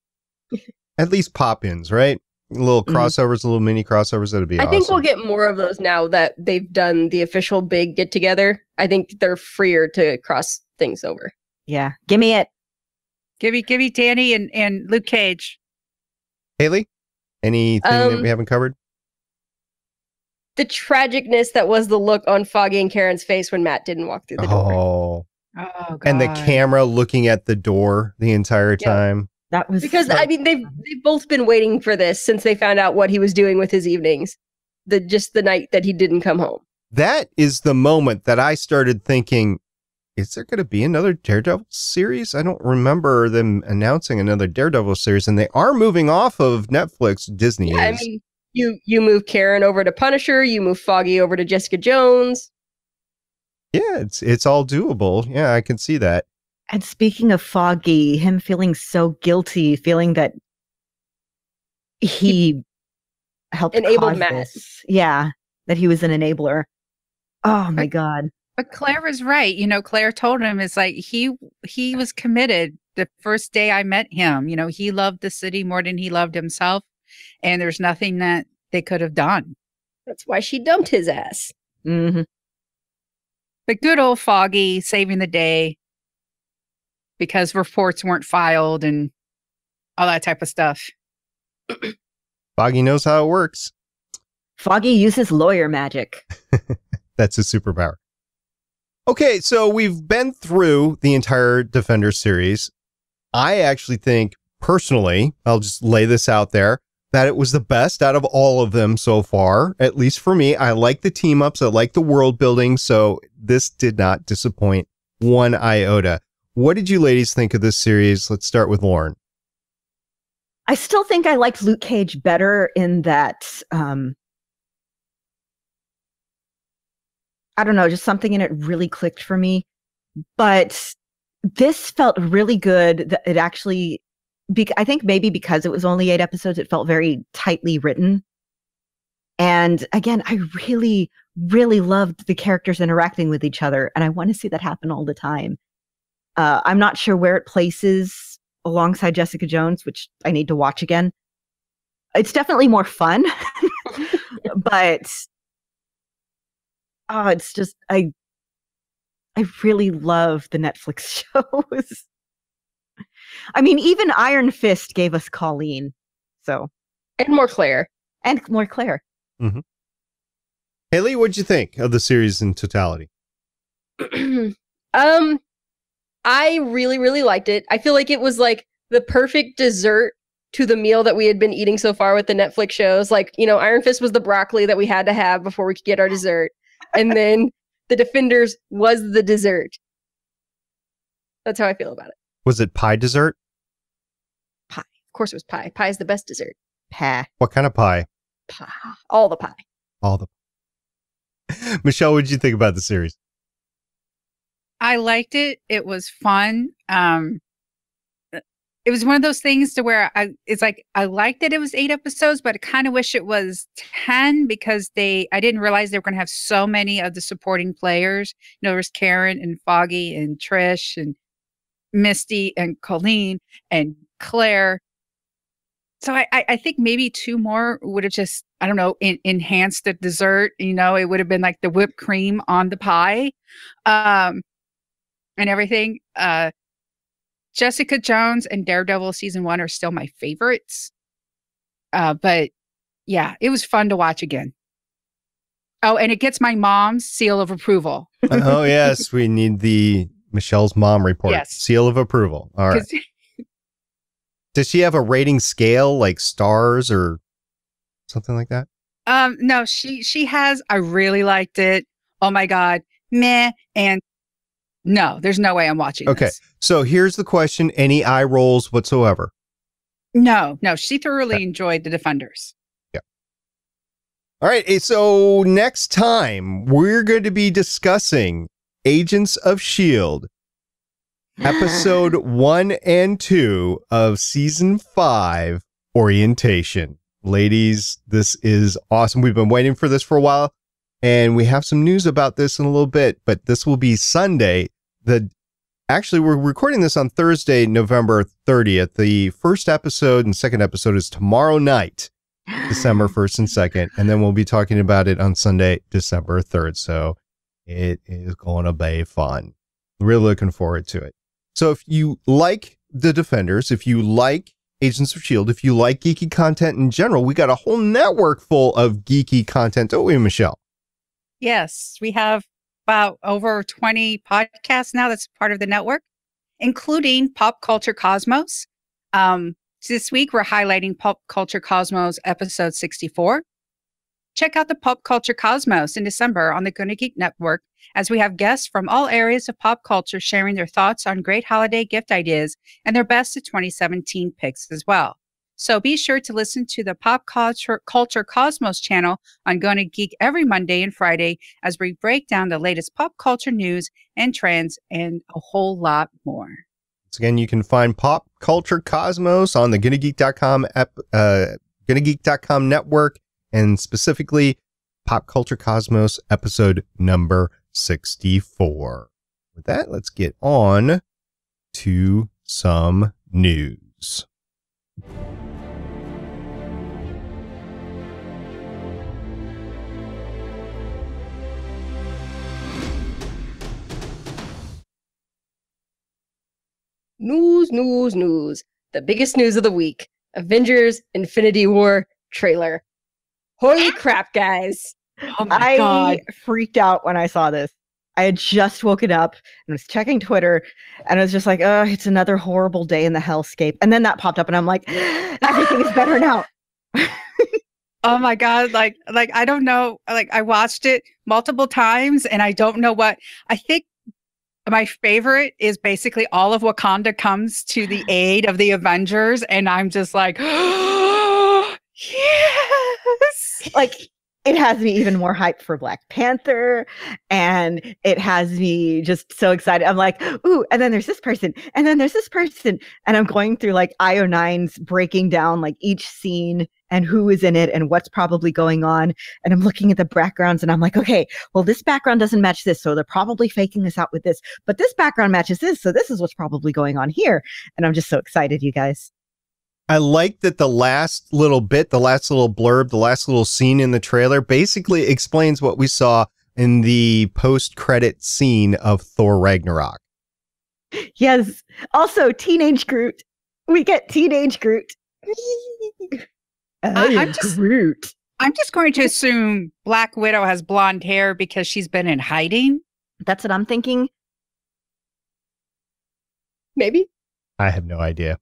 [SPEAKER 1] At least pop-ins, right? Little crossovers, little mini crossovers. That'd be awesome.
[SPEAKER 4] I think we'll get more of those now that they've done the official big get together. I think they're freer to cross things over.
[SPEAKER 5] Yeah. Give me it.
[SPEAKER 6] Give me Danny and Luke Cage.
[SPEAKER 1] Haley, anything that we haven't covered?
[SPEAKER 4] The tragicness that was the look on Foggy and Karen's face when Matt didn't walk through the door.
[SPEAKER 1] Oh,
[SPEAKER 6] God.
[SPEAKER 1] and the camera looking at the door the entire time.
[SPEAKER 5] That was
[SPEAKER 4] Because I mean they've both been waiting for this since they found out what he was doing with his evenings. Just the night that he didn't come home.
[SPEAKER 1] That is the moment that I started thinking, is there going to be another Daredevil series? I don't remember them announcing another Daredevil series, and they are moving off of Netflix. Disney is.
[SPEAKER 4] I mean, you move Karen over to Punisher, you move Foggy over to Jessica Jones.
[SPEAKER 1] Yeah, it's all doable. Yeah, I can see that.
[SPEAKER 5] And speaking of Foggy, him feeling so guilty, feeling that he helped
[SPEAKER 4] Enabled
[SPEAKER 5] cause
[SPEAKER 4] Matt.
[SPEAKER 5] this. Yeah, that he was an enabler. Oh my God.
[SPEAKER 6] But Claire was right. You know, Claire told him, it's like he was committed the first day I met him. You know, he loved the city more than he loved himself. And there's nothing that they could have done.
[SPEAKER 4] That's why she dumped his ass.
[SPEAKER 5] Mm-hmm.
[SPEAKER 6] But good old Foggy saving the day because reports weren't filed and all that type of stuff.
[SPEAKER 1] Foggy knows how it works.
[SPEAKER 5] Foggy uses lawyer magic.
[SPEAKER 1] That's his superpower. Okay, so we've been through the entire Defender series. I actually think, personally, I'll just lay this out there, that it was the best out of all of them so far, at least for me. I like the team-ups, I like the world building, so this did not disappoint one iota. What did you ladies think of this series? Let's start with Lauren.
[SPEAKER 5] I still think I liked Luke Cage better in that, I don't know, just something in it really clicked for me. But this felt really good. It actually, I think maybe because it was only 8 episodes, it felt very tightly written. And again, I really, really loved the characters interacting with each other. And I want to see that happen all the time. I'm not sure where it places alongside Jessica Jones, which I need to watch again. It's definitely more fun, but it's just, I really love the Netflix shows. I mean, even Iron Fist gave us Colleen, so.
[SPEAKER 4] And more Claire.
[SPEAKER 5] And more Claire.
[SPEAKER 1] Mm-hmm. Haley, what'd you think of the series in totality?
[SPEAKER 4] I really, really liked it. I feel like it was like the perfect dessert to the meal that we had been eating so far with the Netflix shows. Like, you know, Iron Fist was the broccoli that we had to have before we could get our dessert. And then the Defenders was the dessert. That's how I feel about it.
[SPEAKER 1] Was it pie dessert?
[SPEAKER 4] Pie. Of course it was pie. Pie is the best dessert.
[SPEAKER 5] Pie.
[SPEAKER 1] What kind of pie?
[SPEAKER 4] Pie. All the pie.
[SPEAKER 1] All the. Michelle, what did you think about the series?
[SPEAKER 6] I liked it. It was fun. It was one of those things to where it's like, I liked that it was 8 episodes, but I kind of wish it was 10 because I didn't realize they were going to have so many of the supporting players. You know, there was Karen and Foggy and Trish and Misty and Colleen and Claire. So I think maybe 2 more would have just, I don't know, enhanced the dessert. You know, it would have been like the whipped cream on the pie. And everything. Jessica Jones and Daredevil season 1 are still my favorites. But yeah, it was fun to watch again. Oh, and it gets my mom's seal of approval.
[SPEAKER 1] Oh, yes. We need the Michelle's mom report.
[SPEAKER 6] Yes.
[SPEAKER 1] Seal of approval. All right. Does she have a rating scale like stars or something like that?
[SPEAKER 6] No, she has. I really liked it. Oh my God. Meh. And no, there's no way I'm watching
[SPEAKER 1] Okay.
[SPEAKER 6] this.
[SPEAKER 1] So here's the question. Any eye rolls whatsoever?
[SPEAKER 6] No, she thoroughly enjoyed The Defenders.
[SPEAKER 1] Yeah. All right. So next time we're going to be discussing Agents of S.H.I.E.L.D. episode 1 and 2 of season 5, Orientation. Ladies, this is awesome. We've been waiting for this for a while, and we have some news about this in a little bit, but this will be Sunday. Actually, we're recording this on Thursday, November 30th. The first episode and second episode is tomorrow night, December 1st and 2nd, and then we'll be talking about it on Sunday, December 3rd. So it is going to be fun. Really looking forward to it. So if you like The Defenders, if you like Agents of S.H.I.E.L.D., if you like geeky content in general, we got a whole network full of geeky content, don't we, Michelle?
[SPEAKER 6] Yes, we have about over 20 podcasts now that's part of the network, including Pop Culture Cosmos. This week, we're highlighting Pop Culture Cosmos episode 64. Check out the Pop Culture Cosmos in December on the Gonna Geek Network, as we have guests from all areas of pop culture sharing their thoughts on great holiday gift ideas and their best of 2017 picks as well. So be sure to listen to the Pop Culture Cosmos channel on Gonna Geek every Monday and Friday as we break down the latest pop culture news and trends and a whole lot more.
[SPEAKER 1] Once again, you can find Pop Culture Cosmos on the GonnaGeek.com GonnaGeek.com network, and specifically Pop Culture Cosmos episode number 64. With that, let's get on to some news.
[SPEAKER 4] News. The biggest news of the week. Avengers Infinity War trailer. Holy crap, guys.
[SPEAKER 6] Oh my God.
[SPEAKER 5] I freaked out when I saw this. I had just woken up and was checking Twitter, and I was just like, oh, it's another horrible day in the hellscape. And then that popped up, and I'm like, everything is better now.
[SPEAKER 6] Oh my God. Like, I don't know. Like, I watched it multiple times and I don't know what I think. My favorite is basically all of Wakanda comes to the aid of the Avengers. And I'm just like, oh, yes.
[SPEAKER 5] Like, it has me even more hyped for Black Panther, and it has me just so excited. I'm like, ooh, and then there's this person, and then there's this person, and I'm going through like IO9's breaking down like each scene and who is in it and what's probably going on, and I'm looking at the backgrounds, and I'm like, okay, well, this background doesn't match this, so they're probably faking this out with this, but this background matches this, so this is what's probably going on here, and I'm just so excited, you guys.
[SPEAKER 1] I like that the last little bit, the last little blurb, the last little scene in the trailer basically explains what we saw in the post-credit scene of Thor Ragnarok.
[SPEAKER 5] Yes. Also, Teenage Groot. We get Teenage Groot.
[SPEAKER 6] I'm just going to assume Black Widow has blonde hair because she's been in hiding.
[SPEAKER 5] That's what I'm thinking.
[SPEAKER 4] Maybe.
[SPEAKER 1] I have no idea.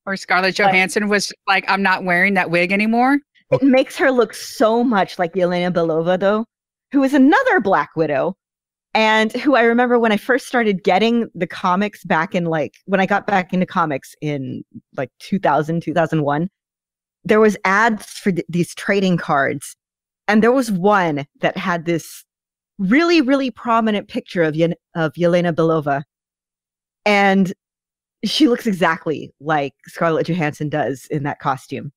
[SPEAKER 6] Or Scarlett Johansson was like, I'm not wearing that wig anymore.
[SPEAKER 5] It makes her look so much like Yelena Belova, though, who is another Black Widow, and who I remember when I first started getting the comics back in when I got back into comics in 2000, 2001, there was ads for these trading cards. And there was one that had this really, really prominent picture of Yelena Belova. And she looks exactly like Scarlett Johansson does in that costume.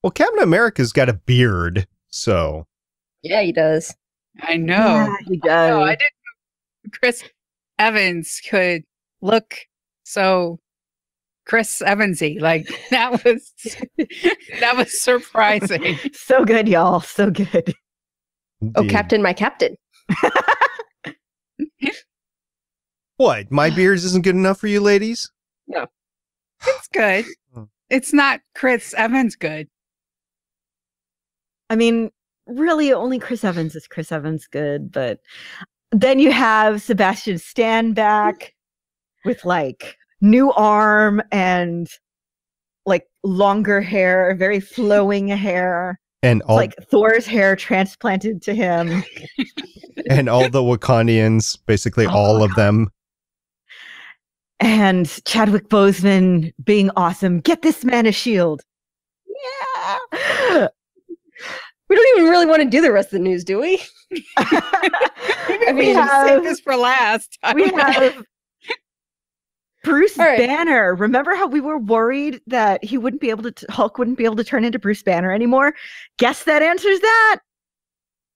[SPEAKER 1] Well, Captain America's got a beard, so.
[SPEAKER 4] Yeah, he does.
[SPEAKER 6] I know.
[SPEAKER 5] Yeah, he does.
[SPEAKER 6] I didn't know Chris Evans could look so Chris Evansy. Like, that was surprising.
[SPEAKER 5] So good, y'all. So good.
[SPEAKER 4] Oh, Captain, my captain.
[SPEAKER 1] What? My beard isn't good enough for you ladies?
[SPEAKER 4] No.
[SPEAKER 6] It's good. It's not Chris Evans good.
[SPEAKER 5] I mean, really, only Chris Evans is Chris Evans good, but then you have Sebastian Stan back with new arm and longer hair, very flowing hair.
[SPEAKER 1] And all
[SPEAKER 5] Thor's hair transplanted to him.
[SPEAKER 1] And all the Wakandians, basically all of them.
[SPEAKER 5] And Chadwick Boseman being awesome. Get this man a shield. Yeah.
[SPEAKER 4] We don't even really want to do the rest of the news, do we?
[SPEAKER 6] Maybe we should save this for last.
[SPEAKER 5] We have Bruce
[SPEAKER 4] All right.
[SPEAKER 5] Banner. Remember how we were worried that he wouldn't be able to, Hulk wouldn't be able to turn into Bruce Banner anymore? Guess that answers that.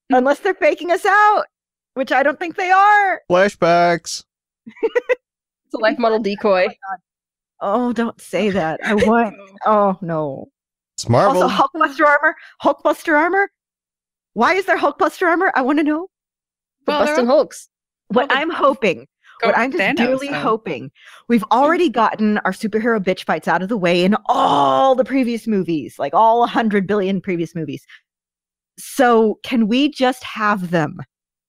[SPEAKER 5] Unless they're faking us out, which I don't think they are.
[SPEAKER 1] Flashbacks.
[SPEAKER 4] It's a life model decoy.
[SPEAKER 5] Oh, don't say that. I want. Oh no.
[SPEAKER 1] It's Marvel.
[SPEAKER 5] Also, Hulkbuster armor. Hulkbuster armor. Why is there Hulkbuster armor? I want to know.
[SPEAKER 4] Well, Bustin' Hulks.
[SPEAKER 5] What I'm hoping. What I'm just dearly hoping. We've already gotten our superhero bitch fights out of the way in all the previous movies, like all 100 billion previous movies. So can we just have them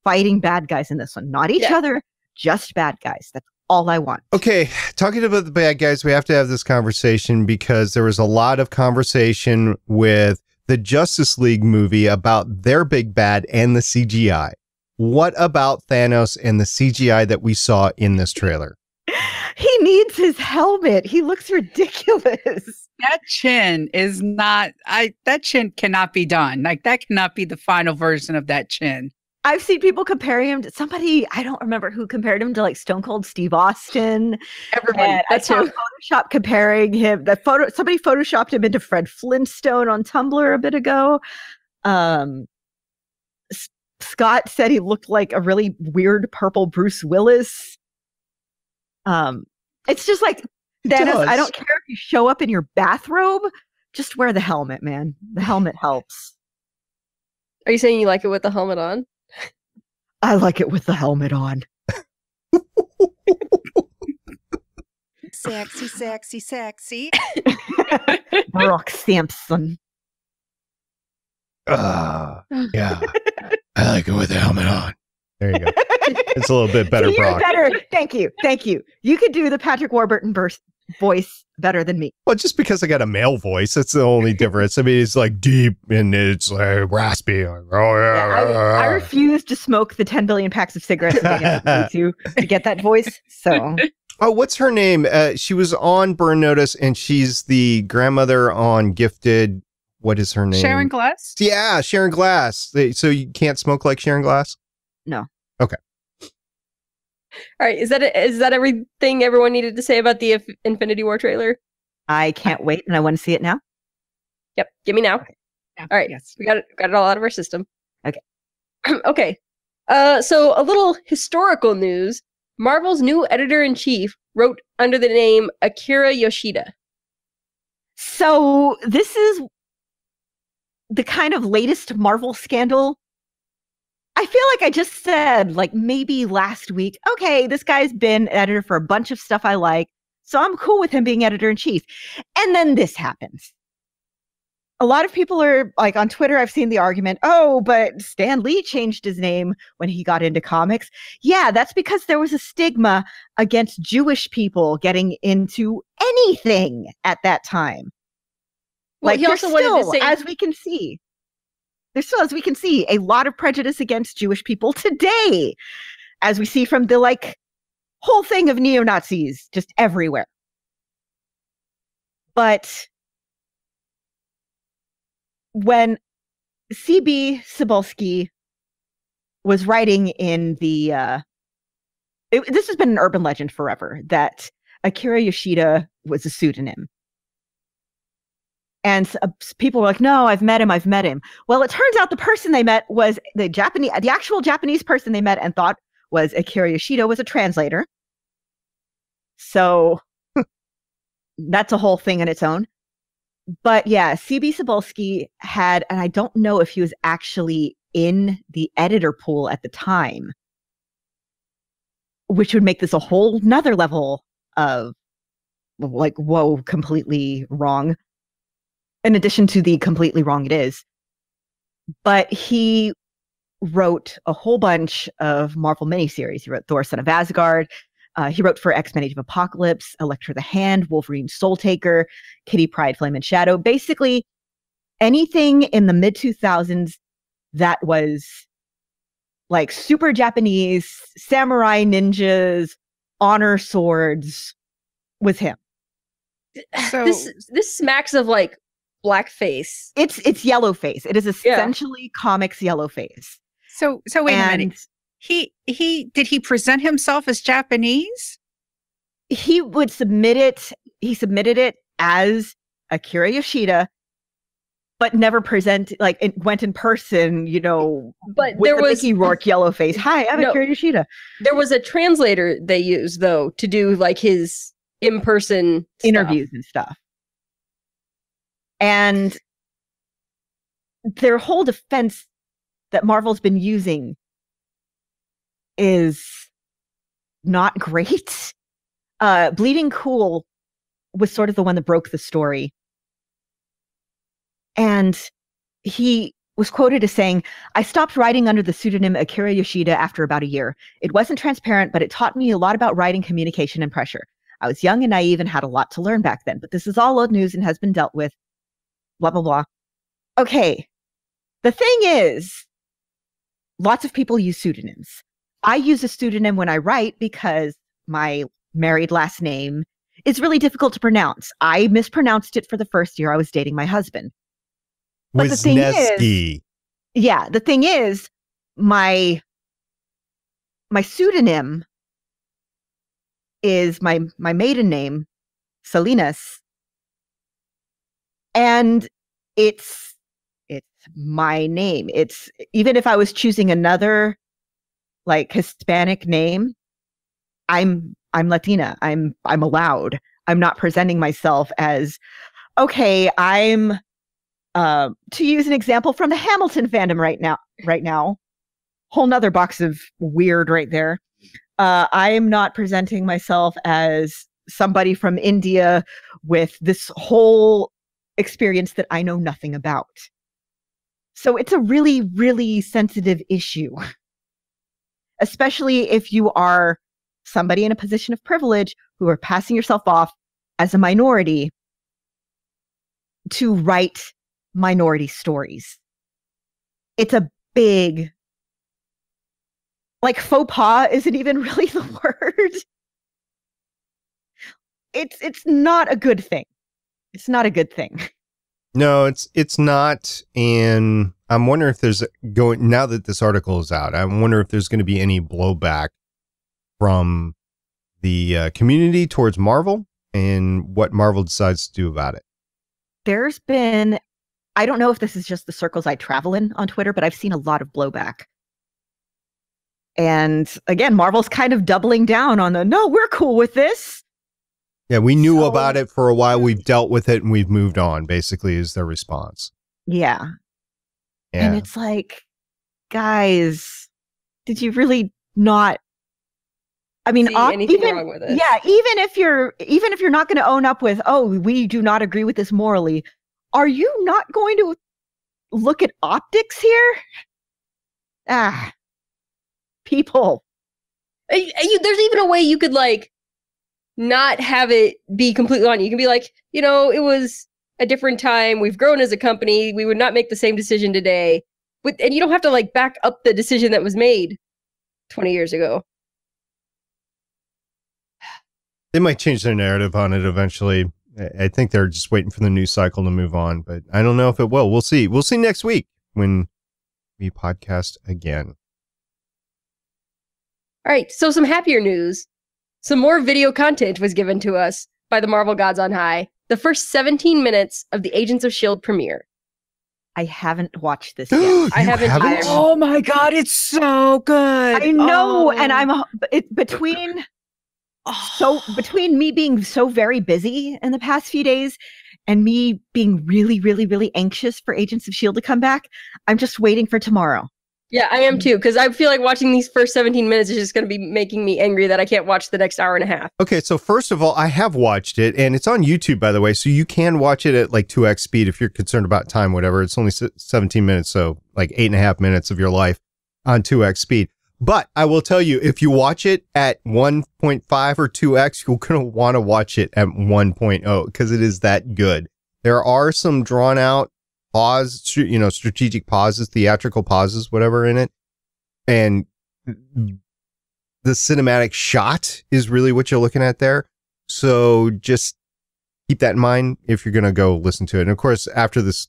[SPEAKER 5] fighting bad guys in this one? Not each other, just bad guys. That's all I want.
[SPEAKER 1] Okay, talking about the bad guys, we have to have this conversation because there was a lot of conversation with the Justice League movie about their big bad and the CGI. What about Thanos and the CGI that we saw in this trailer?
[SPEAKER 5] He needs his helmet. He looks ridiculous.
[SPEAKER 6] That chin is not, that chin cannot be done. Like, that cannot be the final version of that chin.
[SPEAKER 5] I've seen people comparing him to somebody, I don't remember who compared him to, like Stone Cold Steve Austin.
[SPEAKER 4] Everybody.
[SPEAKER 5] I saw Photoshop comparing him. Somebody photoshopped him into Fred Flintstone on Tumblr a bit ago. Scott said he looked like a really weird purple Bruce Willis. It's just like, Dennis, I don't care if you show up in your bathrobe, just wear the helmet, man. The helmet helps.
[SPEAKER 4] Are you saying you like it with the helmet on?
[SPEAKER 5] I like it with the helmet on.
[SPEAKER 7] Sexy, sexy, sexy.
[SPEAKER 5] Brock Sampson.
[SPEAKER 1] Yeah. I like it with the helmet on. There you go. It's a little bit better,
[SPEAKER 5] so you're
[SPEAKER 1] Brock.
[SPEAKER 5] Better. Thank you. Thank you. You could do the Patrick Warburton voice better than me.
[SPEAKER 1] Well, just because I got a male voice, that's the only difference. I mean, it's like deep and it's like raspy. Like,
[SPEAKER 5] I refuse to smoke the 10 billion packs of cigarettes to get that voice. So.
[SPEAKER 1] Oh, what's her name? She was on Burn Notice, and she's the grandmother on Gifted. What is her name?
[SPEAKER 6] Sharon Glass?
[SPEAKER 1] Yeah, Sharon Glass. So you can't smoke like Sharon Glass?
[SPEAKER 5] No.
[SPEAKER 1] Okay.
[SPEAKER 4] All right. Is that everything everyone needed to say about the Infinity War trailer?
[SPEAKER 5] I can't wait, and I want to see it now.
[SPEAKER 4] Yep. Give me now.
[SPEAKER 6] Okay. Yeah.
[SPEAKER 4] All right.
[SPEAKER 6] Yes.
[SPEAKER 4] We got it all out of our system.
[SPEAKER 5] Okay.
[SPEAKER 4] Okay. So a little historical news. Marvel's new editor-in-chief wrote under the name Akira Yoshida.
[SPEAKER 5] So this is the kind of latest Marvel scandal. I feel like I just said, like, maybe last week, okay, this guy's been editor for a bunch of stuff I like, so I'm cool with him being editor-in-chief. And then this happens. A lot of people are, like, on Twitter, I've seen the argument, oh, but Stan Lee changed his name when he got into comics. Yeah, that's because there was a stigma against Jewish people getting into anything at that time.
[SPEAKER 4] Well,
[SPEAKER 5] like,
[SPEAKER 4] he also
[SPEAKER 5] still,
[SPEAKER 4] wanted to say,
[SPEAKER 5] as we can see, there's still, as we can see, a lot of prejudice against Jewish people today, as we see from the, like, whole thing of neo-Nazis just everywhere. But when C.B. Cebulski was writing in the, this has been an urban legend forever, that Akira Yoshida was a pseudonym. And people were like, no, I've met him. Well, it turns out the person they met was the actual Japanese person they met and thought was Akira Yoshida was a translator. So that's a whole thing in its own. But yeah, C.B. Cebulski had, and I don't know if he was actually in the editor pool at the time, which would make this a whole nother level of, like, whoa, completely wrong. In addition to the completely wrong it is. But he wrote a whole bunch of Marvel miniseries. He wrote Thor, Son of Asgard. He wrote for X-Men Age of Apocalypse, Elektra the Hand, Wolverine Soul Taker, Kitty Pryde, Flame and Shadow. Basically, anything in the mid-2000s that was like super Japanese, samurai ninjas, honor swords, was him.
[SPEAKER 6] So
[SPEAKER 4] This smacks of like blackface.
[SPEAKER 5] It's yellow face. It is essentially comics yellow face.
[SPEAKER 6] So wait a minute. He did he present himself as Japanese?
[SPEAKER 5] He would submit it. He submitted it as Akira Yoshida, but never went in person,
[SPEAKER 4] But
[SPEAKER 5] with
[SPEAKER 4] there
[SPEAKER 5] the
[SPEAKER 4] was
[SPEAKER 5] Mickey Rourke yellow face. Hi, I'm Akira Yoshida.
[SPEAKER 4] There was a translator they used though to do like his in-person
[SPEAKER 5] interviews and stuff. And their whole defense that Marvel's been using is not great. Bleeding Cool was sort of the one that broke the story. And he was quoted as saying, "I stopped writing under the pseudonym Akira Yoshida after about a year. It wasn't transparent, but it taught me a lot about writing, communication, and pressure. I was young and naive and had a lot to learn back then, but this is all old news and has been dealt with. Blah, blah, blah." Okay. The thing is, lots of people use pseudonyms. I use a pseudonym when I write because my married last name is really difficult to pronounce. I mispronounced it for the first year I was dating my husband. But the thing is, my pseudonym is my maiden name, Salinas, and it's my name. It's even if I was choosing another like Hispanic name, I'm Latina. I'm allowed. I'm not presenting myself as, okay, I'm to use an example from the Hamilton fandom right now, whole nother box of weird right there. I am not presenting myself as somebody from India with this whole experience that I know nothing about. So it's a really, really sensitive issue, especially if you are somebody in a position of privilege who are passing yourself off as a minority to write minority stories. It's a big, like, faux pas isn't even really the word. It's not a good thing. It's not a good thing.
[SPEAKER 1] No, it's not. And I'm wondering if there's now that this article is out, I wonder if there's going to be any blowback from the community towards Marvel and what Marvel decides to do about it.
[SPEAKER 5] There's been, I don't know if this is just the circles I travel in on Twitter, but I've seen a lot of blowback. And again, Marvel's kind of doubling down on no, we're cool with this.
[SPEAKER 1] Yeah, we knew about it for a while. We've dealt with it and we've moved on, basically, is their response.
[SPEAKER 5] Yeah. And it's like, guys, did you really not? I mean,
[SPEAKER 4] anything wrong with it?
[SPEAKER 5] Yeah, even if you're not going to own up with, oh, we do not agree with this morally, are you not going to look at optics here? People.
[SPEAKER 4] There's even a way you could like not have it be completely on you. You can be like, it was a different time. We've grown as a company. We would not make the same decision today. And you don't have to like back up the decision that was made 20 years ago.
[SPEAKER 1] They might change their narrative on it eventually. I think they're just waiting for the news cycle to move on, but I don't know if it will. We'll see. We'll see next week when we podcast again.
[SPEAKER 4] All right. So some happier news. Some more video content was given to us by the Marvel Gods on High. The first 17 minutes of the Agents of S.H.I.E.L.D. premiere.
[SPEAKER 5] I haven't watched this yet.
[SPEAKER 4] I haven't either.
[SPEAKER 6] Oh my God, it's so good.
[SPEAKER 5] I know. And I'm between me being so very busy in the past few days and me being really, really, really anxious for Agents of S.H.I.E.L.D. to come back, I'm just waiting for tomorrow.
[SPEAKER 4] Yeah, I am too, because I feel like watching these first 17 minutes is just going to be making me angry that I can't watch the next hour and a half.
[SPEAKER 1] Okay, so first of all, I have watched it, and it's on YouTube, by the way, so you can watch it at like 2x speed if you're concerned about time, whatever. It's only 17 minutes, so like 8.5 minutes of your life on 2x speed. But I will tell you, if you watch it at 1.5 or 2x, you're going to want to watch it at 1.0 because it is that good. There are some drawn out strategic pauses, theatrical pauses, whatever in it. And the cinematic shot is really what you're looking at there. So just keep that in mind if you're going to go listen to it. And of course, after this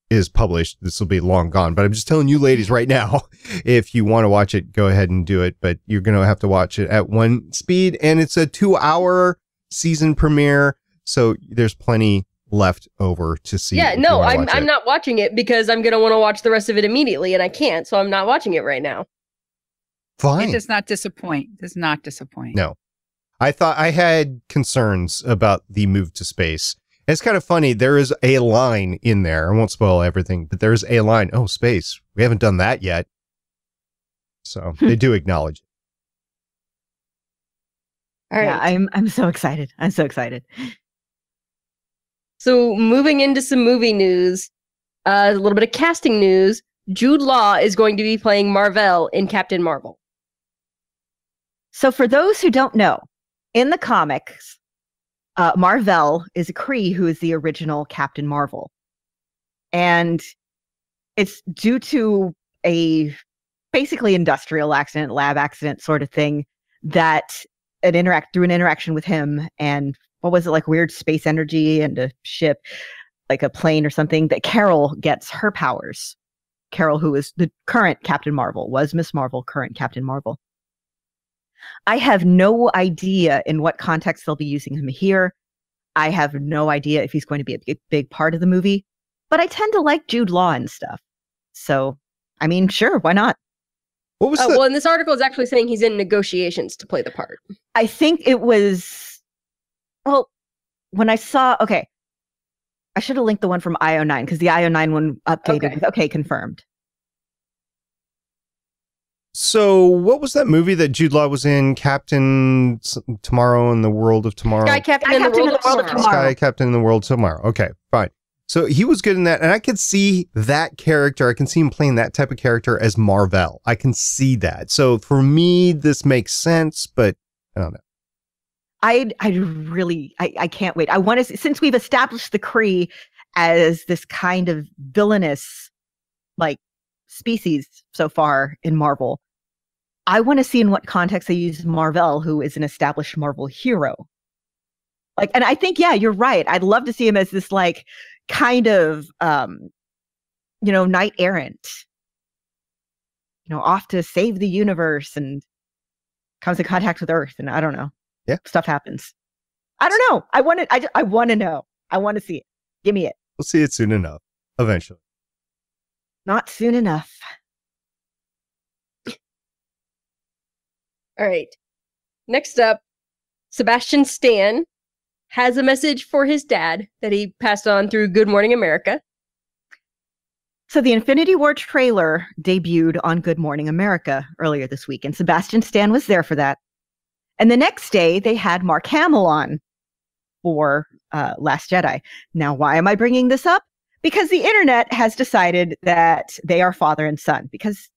[SPEAKER 1] is published, this will be long gone. But I'm just telling you ladies right now, if you want to watch it, go ahead and do it. But you're going to have to watch it at one speed. And it's a 2-hour season premiere. So there's plenty left over to see.
[SPEAKER 4] Yeah, no, I'm not watching it because I'm going to want to watch the rest of it immediately, and I can't, so I'm not watching it right now.
[SPEAKER 1] Fine.
[SPEAKER 6] It does not disappoint. It does not disappoint.
[SPEAKER 1] No. I thought I had concerns about the move to space. It's kind of funny. There is a line in there. I won't spoil everything, but there's a line. Oh, space. We haven't done that yet. So they do acknowledge it.
[SPEAKER 4] All right.
[SPEAKER 5] Yeah, I'm so excited. I'm so excited.
[SPEAKER 4] So moving into some movie news, a little bit of casting news. Jude Law is going to be playing Mar-Vell in Captain Marvel.
[SPEAKER 5] So for those who don't know, in the comics, Mar-Vell is a Kree who is the original Captain Marvel. And it's due to a basically industrial accident, lab accident sort of thing, that through an interaction with him and what was it, like weird space energy and a ship, like a plane or something, that Carol gets her powers. Carol, who is the current Captain Marvel, was Miss Marvel, current Captain Marvel. I have no idea in what context they'll be using him here. I have no idea if he's going to be a big part of the movie, but I tend to like Jude Law and stuff. So, I mean, sure, why not?
[SPEAKER 1] What was
[SPEAKER 4] Well, in this article is actually saying he's in negotiations to play the part.
[SPEAKER 5] I think it was, well, when I saw, okay, I should have linked the one from IO9 because the IO9 one updated with okay, confirmed.
[SPEAKER 1] So what was that movie that Jude Law was in? Captain Tomorrow in the World of Tomorrow?
[SPEAKER 4] Sky Captain in the World of Tomorrow.
[SPEAKER 1] Sky Captain in the World of Tomorrow. Okay, fine. So he was good in that, and I could see that character. I can see him playing that type of character as Mar-Vell. I can see that. So for me, this makes sense, but I don't know.
[SPEAKER 5] I can't wait. I want to, since we've established the Kree as this kind of villainous, like, species so far in Marvel, I want to see in what context they use Mar-Vell, who is an established Marvel hero. Like, and I think, yeah, you're right. I'd love to see him as this, like, kind of, knight errant, off to save the universe and comes in contact with Earth, and I don't know.
[SPEAKER 1] Yeah,
[SPEAKER 5] stuff happens. I don't know. I want to know. I want to see it. Give me it.
[SPEAKER 1] We'll see it soon enough. Eventually.
[SPEAKER 5] Not soon enough.
[SPEAKER 4] All right. Next up, Sebastian Stan has a message for his dad that he passed on through Good Morning America.
[SPEAKER 5] So the Infinity War trailer debuted on Good Morning America earlier this week, and Sebastian Stan was there for that. And the next day, they had Mark Hamill on for Last Jedi. Now, why am I bringing this up? Because the internet has decided that they are father and son, because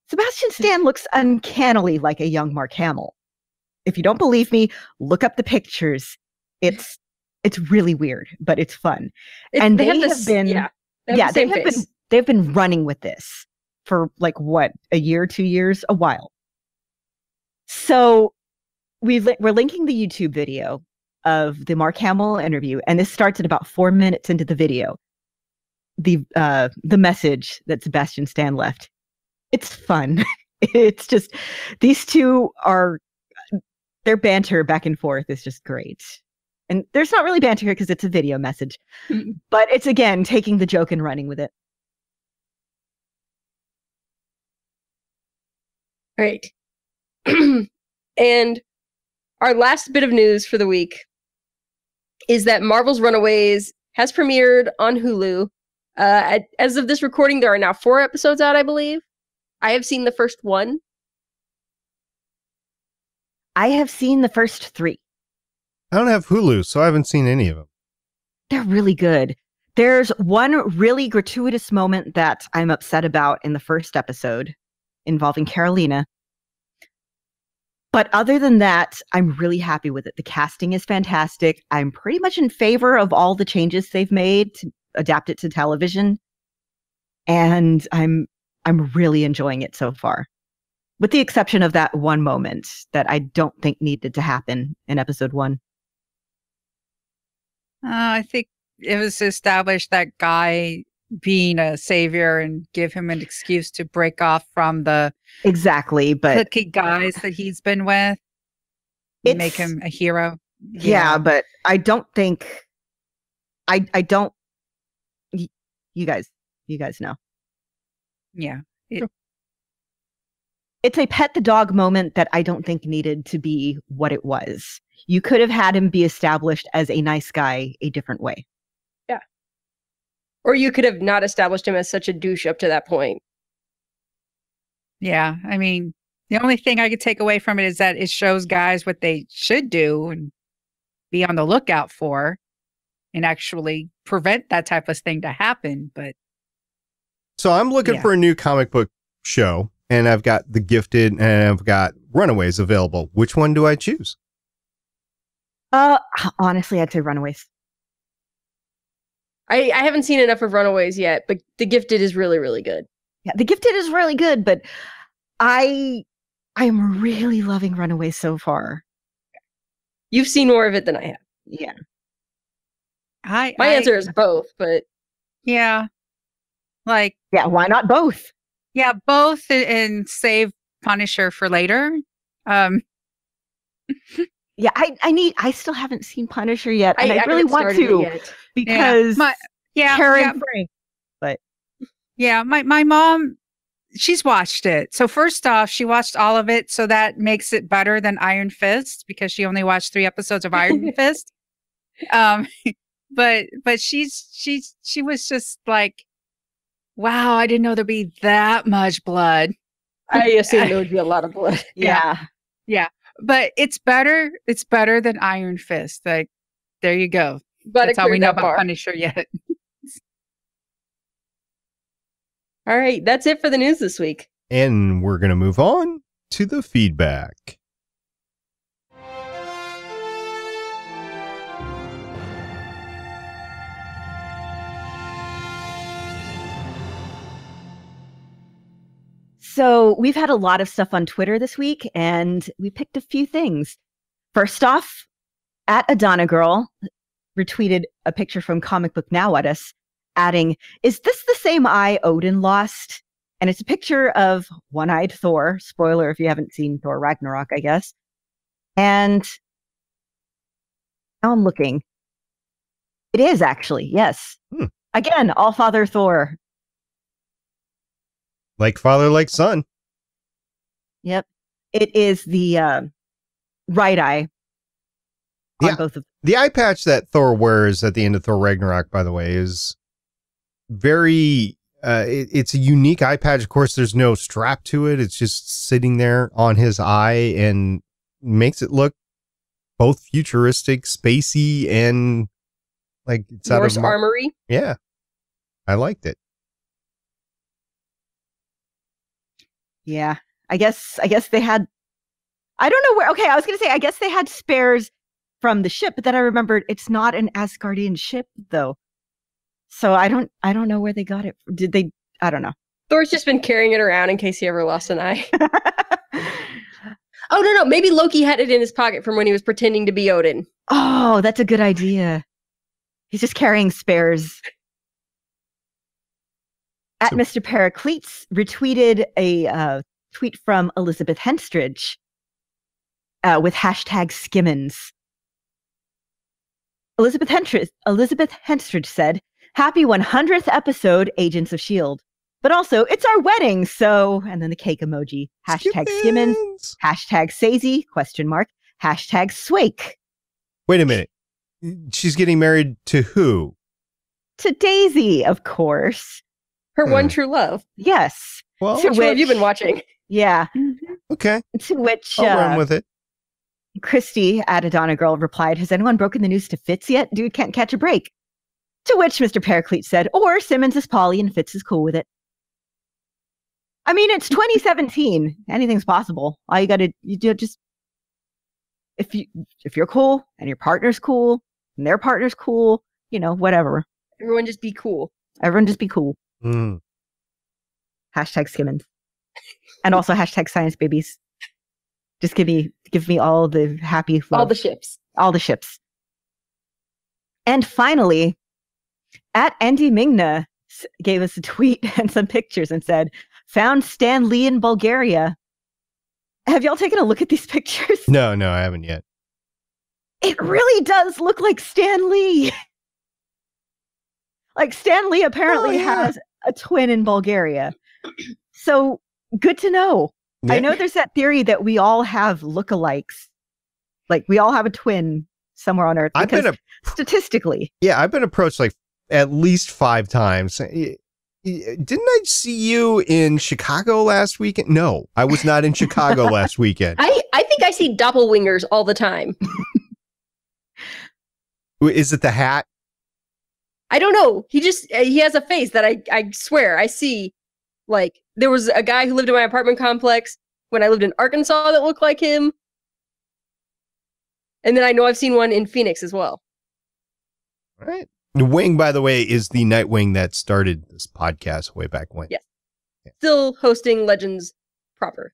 [SPEAKER 5] Sebastian Stan looks uncannily like a young Mark Hamill. If you don't believe me, look up the pictures. It's really weird, but it's fun. And they've been running with this for like what, a year, 2 years, a while. So we're linking the YouTube video of the Mark Hamill interview, and this starts at about 4 minutes into the video. The message that Sebastian Stan left. It's fun. It's just, these two their banter back and forth is just great. And there's not really banter here because it's a video message, but it's, again, taking the joke and running with it.
[SPEAKER 4] Right. And our last bit of news for the week is that Marvel's Runaways has premiered on Hulu. As of this recording, there are now 4 episodes out, I believe. I have seen the first one.
[SPEAKER 5] I have seen the first 3.
[SPEAKER 1] I don't have Hulu, so I haven't seen any of them.
[SPEAKER 5] They're really good. There's one really gratuitous moment that I'm upset about in the first episode involving Carolina. But other than that, I'm really happy with it. The casting is fantastic. I'm pretty much in favor of all the changes they've made to adapt it to television. And I'm really enjoying it so far. With the exception of that one moment that I don't think needed to happen in episode 1.
[SPEAKER 6] I think it was to establish that guy being a savior and give him an excuse to break off from the
[SPEAKER 5] Exactly, but
[SPEAKER 6] cookie guys that he's been with. Make him a hero.
[SPEAKER 5] Yeah, but I don't think I don't you guys know.
[SPEAKER 6] Yeah.
[SPEAKER 5] It's a pet the dog moment that I don't think needed to be what it was. You could have had him be established as a nice guy a different way.
[SPEAKER 4] Yeah. Or you could have not established him as such a douche up to that point.
[SPEAKER 6] Yeah. I mean, the only thing I could take away from it is that it shows guys what they should do and be on the lookout for and actually prevent that type of thing to happen. But
[SPEAKER 1] so I'm looking for a new comic book show, and I've got The Gifted and I've got Runaways available. Which one do I choose?
[SPEAKER 5] Honestly, I'd say Runaways.
[SPEAKER 4] I haven't seen enough of Runaways yet, but The Gifted is really, really good.
[SPEAKER 5] Yeah, The Gifted is really good, but I'm really loving Runaways so far.
[SPEAKER 4] You've seen more of it than I have.
[SPEAKER 5] Yeah.
[SPEAKER 4] My answer is both, but
[SPEAKER 6] yeah. Like,
[SPEAKER 5] yeah, why not both?
[SPEAKER 6] Yeah, both and save Punisher for later.
[SPEAKER 5] Yeah, I still haven't seen Punisher yet, and I really want to because
[SPEAKER 6] Karen
[SPEAKER 5] Frank. But
[SPEAKER 6] yeah, my mom, she's watched it. So first off, she watched all of it, so that makes it better than Iron Fist because she only watched 3 episodes of Iron Fist. But she was just like, wow, I didn't know there'd be that much blood.
[SPEAKER 4] I assumed there would be a lot of blood.
[SPEAKER 6] Yeah. But it's better. It's better than Iron Fist. Like, there you go.
[SPEAKER 4] But
[SPEAKER 6] that's all we know about Punisher yet.
[SPEAKER 4] All right, that's it for the news this week.
[SPEAKER 1] And we're going to move on to the feedback.
[SPEAKER 5] so we've had a lot of stuff on Twitter this week, and we picked a few things. First off, at Adana Girl retweeted a picture from Comic Book Now at us, adding, "Is this the same eye Odin lost?" And it's a picture of one-eyed Thor. Spoiler if you haven't seen Thor Ragnarok, I guess. And now I'm looking. It is actually, yes. Again, All-Father Thor.
[SPEAKER 1] Like father, like son.
[SPEAKER 5] Yep. It is the right eye on both of them.
[SPEAKER 1] The eye patch that Thor wears at the end of Thor Ragnarok, by the way, is very... it's a unique eye patch. Of course, there's no strap to it. It's just sitting there on his eye and makes it look both futuristic, spacey, and like it's
[SPEAKER 4] Norse
[SPEAKER 1] out of
[SPEAKER 4] armory.
[SPEAKER 1] Yeah, I liked it.
[SPEAKER 5] Yeah, I guess they had. I don't know where. Okay, I was gonna say I guess they had spares from the ship, but then I remembered it's not an Asgardian ship though. So I don't know where they got it. Did they? I don't know.
[SPEAKER 4] Thor's just been carrying it around in case he ever lost an eye. Oh, no. Maybe Loki had it in his pocket from when he was pretending to be Odin.
[SPEAKER 5] Oh, that's a good idea. He's just carrying spares. At Mr. Paracletes retweeted a tweet from Elizabeth Henstridge with hashtag Skimmins. Elizabeth Henstridge said, "Happy 100th episode, Agents of S.H.I.E.L.D. But also, it's our wedding, so..." And then the cake emoji. Hashtag Skimmins. Hashtag Sazy, ? Hashtag Swake.
[SPEAKER 1] Wait a minute. She's getting married to who?
[SPEAKER 5] To Daisy, of course.
[SPEAKER 4] Her one true love.
[SPEAKER 5] Yes.
[SPEAKER 1] Well,
[SPEAKER 4] which one have you been watching?
[SPEAKER 5] Yeah.
[SPEAKER 1] Okay.
[SPEAKER 5] To which
[SPEAKER 1] I'll run with it.
[SPEAKER 5] Christy at Adana Girl replied, "Has anyone broken the news to Fitz yet? Dude can't catch a break." To which Mr. Paraclete said, "Or Simmons is Polly and Fitz is cool with it." I mean, it's 2017. Anything's possible. All you gotta just if you're cool and your partner's cool and their partner's cool, whatever.
[SPEAKER 4] Everyone just be cool.
[SPEAKER 5] Everyone just be cool. Hashtag Skimmins. And also hashtag Science Babies. Just give me all the happy love.
[SPEAKER 4] All the ships.
[SPEAKER 5] All the ships. And finally, at Andy Mingna gave us a tweet and some pictures and said, found Stan Lee in Bulgaria. Have y'all taken a look at these pictures?
[SPEAKER 1] No, I haven't yet.
[SPEAKER 5] It really does look like Stan Lee. Like Stan Lee apparently has a twin in Bulgaria. So good to know.
[SPEAKER 1] Yeah.
[SPEAKER 5] I know there's that theory that we all have lookalikes. Like we all have a twin somewhere on Earth. Statistically.
[SPEAKER 1] Yeah, I've been approached like at least 5 times. Didn't I see you in Chicago last weekend? No, I was not in Chicago last weekend.
[SPEAKER 4] I think I see doppelwingers all the time.
[SPEAKER 1] Is it the hat?
[SPEAKER 4] I don't know. He has a face that I swear I see. Like, there was a guy who lived in my apartment complex when I lived in Arkansas that looked like him. And then I know I've seen one in Phoenix as well.
[SPEAKER 1] All right. The Wing, by the way, is the Nightwing that started this podcast way back when.
[SPEAKER 4] Yes. Yeah. Still hosting Legends proper.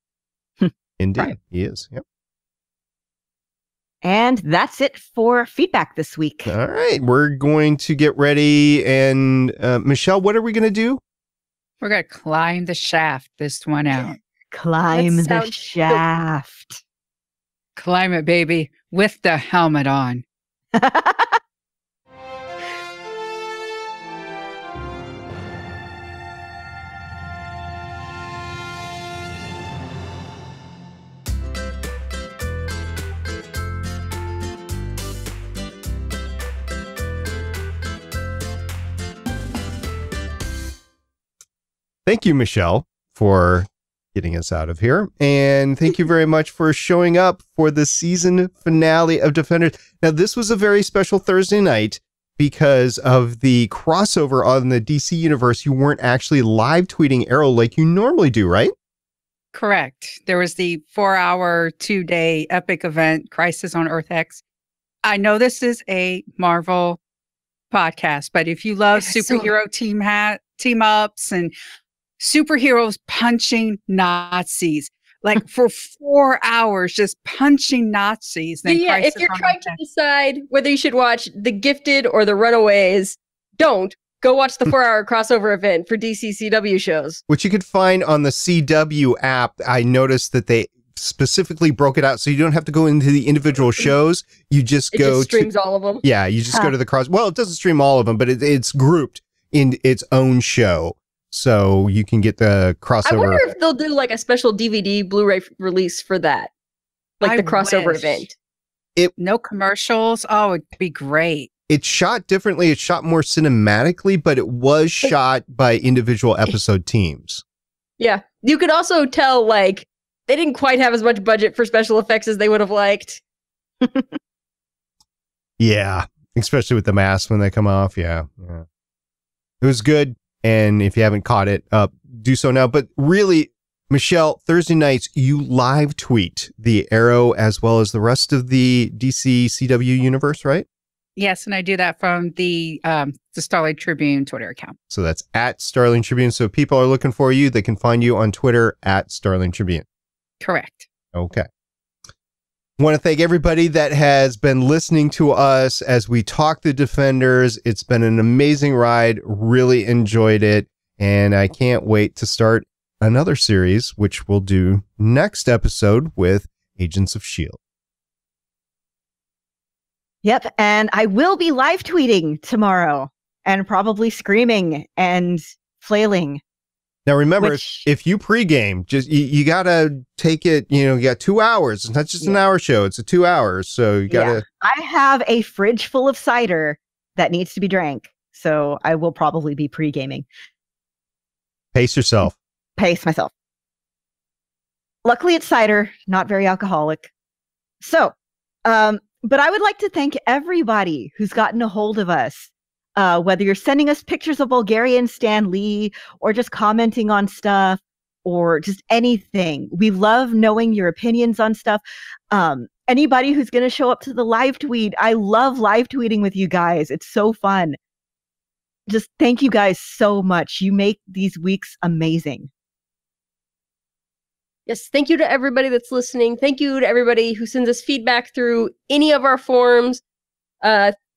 [SPEAKER 1] Indeed.
[SPEAKER 4] Right.
[SPEAKER 1] He is. Yep.
[SPEAKER 5] And that's it for feedback this week.
[SPEAKER 1] All right. We're going to get ready. And Michelle, what are we going to do?
[SPEAKER 6] We're going to climb the shaft this one out.
[SPEAKER 5] Climb the shaft.
[SPEAKER 6] Climb it, baby, with the helmet on.
[SPEAKER 1] Thank you, Michelle, for getting us out of here. And thank you very much for showing up for the season finale of Defenders. Now, this was a very special Thursday night because of the crossover on the DC universe. You weren't actually live tweeting Arrow like you normally do, right?
[SPEAKER 6] Correct. There was the 4-hour, 2-day epic event, Crisis on Earth X. I know this is a Marvel podcast, but if you love superhero team ups and superheroes punching Nazis, like for 4 hours, just punching Nazis. Then
[SPEAKER 4] yeah, if you're trying to decide whether you should watch The Gifted or The Runaways, don't. Go watch the 4-hour crossover event for DC CW shows.
[SPEAKER 1] Which you could find on the CW app. I noticed that they specifically broke it out so you don't have to go into the individual shows. You just go
[SPEAKER 4] streams all of them.
[SPEAKER 1] Yeah, you just go to the cross. Well, it doesn't stream all of them, but it's grouped in its own show. So you can get the crossover.
[SPEAKER 4] I wonder if they'll do like a special DVD Blu-ray release for that. Like the crossover event.
[SPEAKER 6] No commercials. Oh, it'd be great.
[SPEAKER 1] It's shot differently. It's shot more cinematically, but it was shot by individual episode teams.
[SPEAKER 4] Yeah. You could also tell, like, they didn't quite have as much budget for special effects as they would have liked.
[SPEAKER 1] Yeah. Especially with the masks when they come off. Yeah. It was good. And if you haven't caught it up, do so now. But really, Michelle, Thursday nights, you live tweet the Arrow as well as the rest of the DC CW universe, right?
[SPEAKER 6] Yes, and I do that from the Starlight Tribune Twitter account.
[SPEAKER 1] So that's at Starling Tribune. So if people are looking for you, they can find you on Twitter at Starling Tribune.
[SPEAKER 6] Correct.
[SPEAKER 1] Okay. I want to thank everybody that has been listening to us as we talk the Defenders. It's been an amazing ride. Really enjoyed it. And I can't wait to start another series, which we'll do next episode with Agents of S.H.I.E.L.D.
[SPEAKER 5] Yep. And I will be live tweeting tomorrow and probably screaming and flailing.
[SPEAKER 1] Now, remember, if you pregame, just you got to take it, you got 2 hours. It's not just an hour show. It's a 2 hours. So you got to.
[SPEAKER 5] I have a fridge full of cider that needs to be drank. So I will probably be pre-gaming.
[SPEAKER 1] Pace yourself.
[SPEAKER 5] Pace myself. Luckily, it's cider, not very alcoholic. So, but I would like to thank everybody who's gotten a hold of us. Whether you're sending us pictures of Bulgarian Stan Lee or just commenting on stuff or just anything. We love knowing your opinions on stuff. Anybody who's going to show up to the live tweet. I love live tweeting with you guys. It's so fun. Just thank you guys so much. You make these weeks amazing.
[SPEAKER 4] Yes, thank you to everybody that's listening. Thank you to everybody who sends us feedback through any of our forums.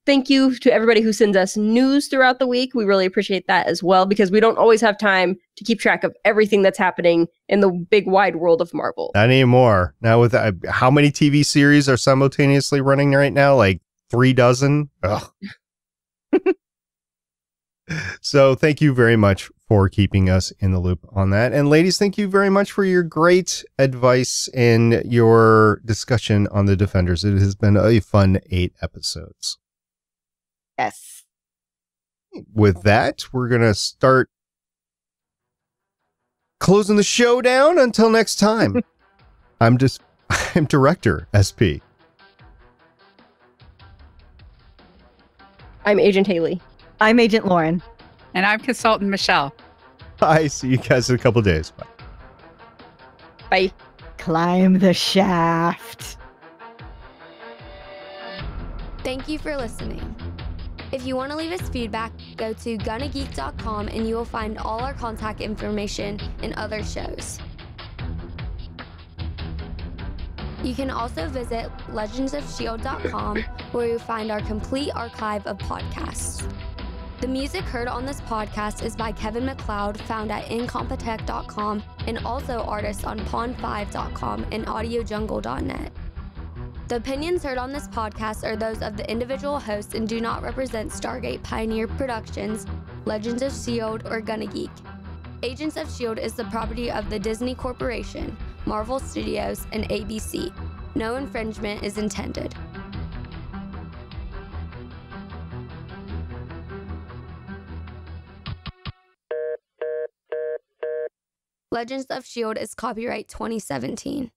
[SPEAKER 4] thank you to everybody who sends us news throughout the week. We really appreciate that as well, because we don't always have time to keep track of everything that's happening in the big wide world of Marvel.
[SPEAKER 1] Not anymore. Now with how many TV series are simultaneously running right now? Like 36? Ugh. So thank you very much for keeping us in the loop on that. And ladies, thank you very much for your great advice and your discussion on the Defenders. It has been a fun 8 episodes.
[SPEAKER 5] Yes.
[SPEAKER 1] With that, we're going to start closing the show down. Until next time. I'm Director SP.
[SPEAKER 4] I'm Agent Haley.
[SPEAKER 5] I'm Agent Lauren.
[SPEAKER 6] And I'm Consultant Michelle.
[SPEAKER 1] Bye. See you guys in a couple days. Bye.
[SPEAKER 4] Bye.
[SPEAKER 5] Climb the shaft.
[SPEAKER 3] Thank you for listening. If you want to leave us feedback, go to gonnageek.com and you will find all our contact information and other shows. You can also visit legendsofshield.com, where you'll find our complete archive of podcasts. The music heard on this podcast is by Kevin MacLeod, found at incompetech.com, and also artists on pond5.com and audiojungle.net. The opinions heard on this podcast are those of the individual hosts and do not represent Stargate Pioneer Productions, Legends of S.H.I.E.L.D., or Gonna Geek. Agents of S.H.I.E.L.D. is the property of the Disney Corporation, Marvel Studios, and ABC. No infringement is intended. Legends of S.H.I.E.L.D. is copyright 2017.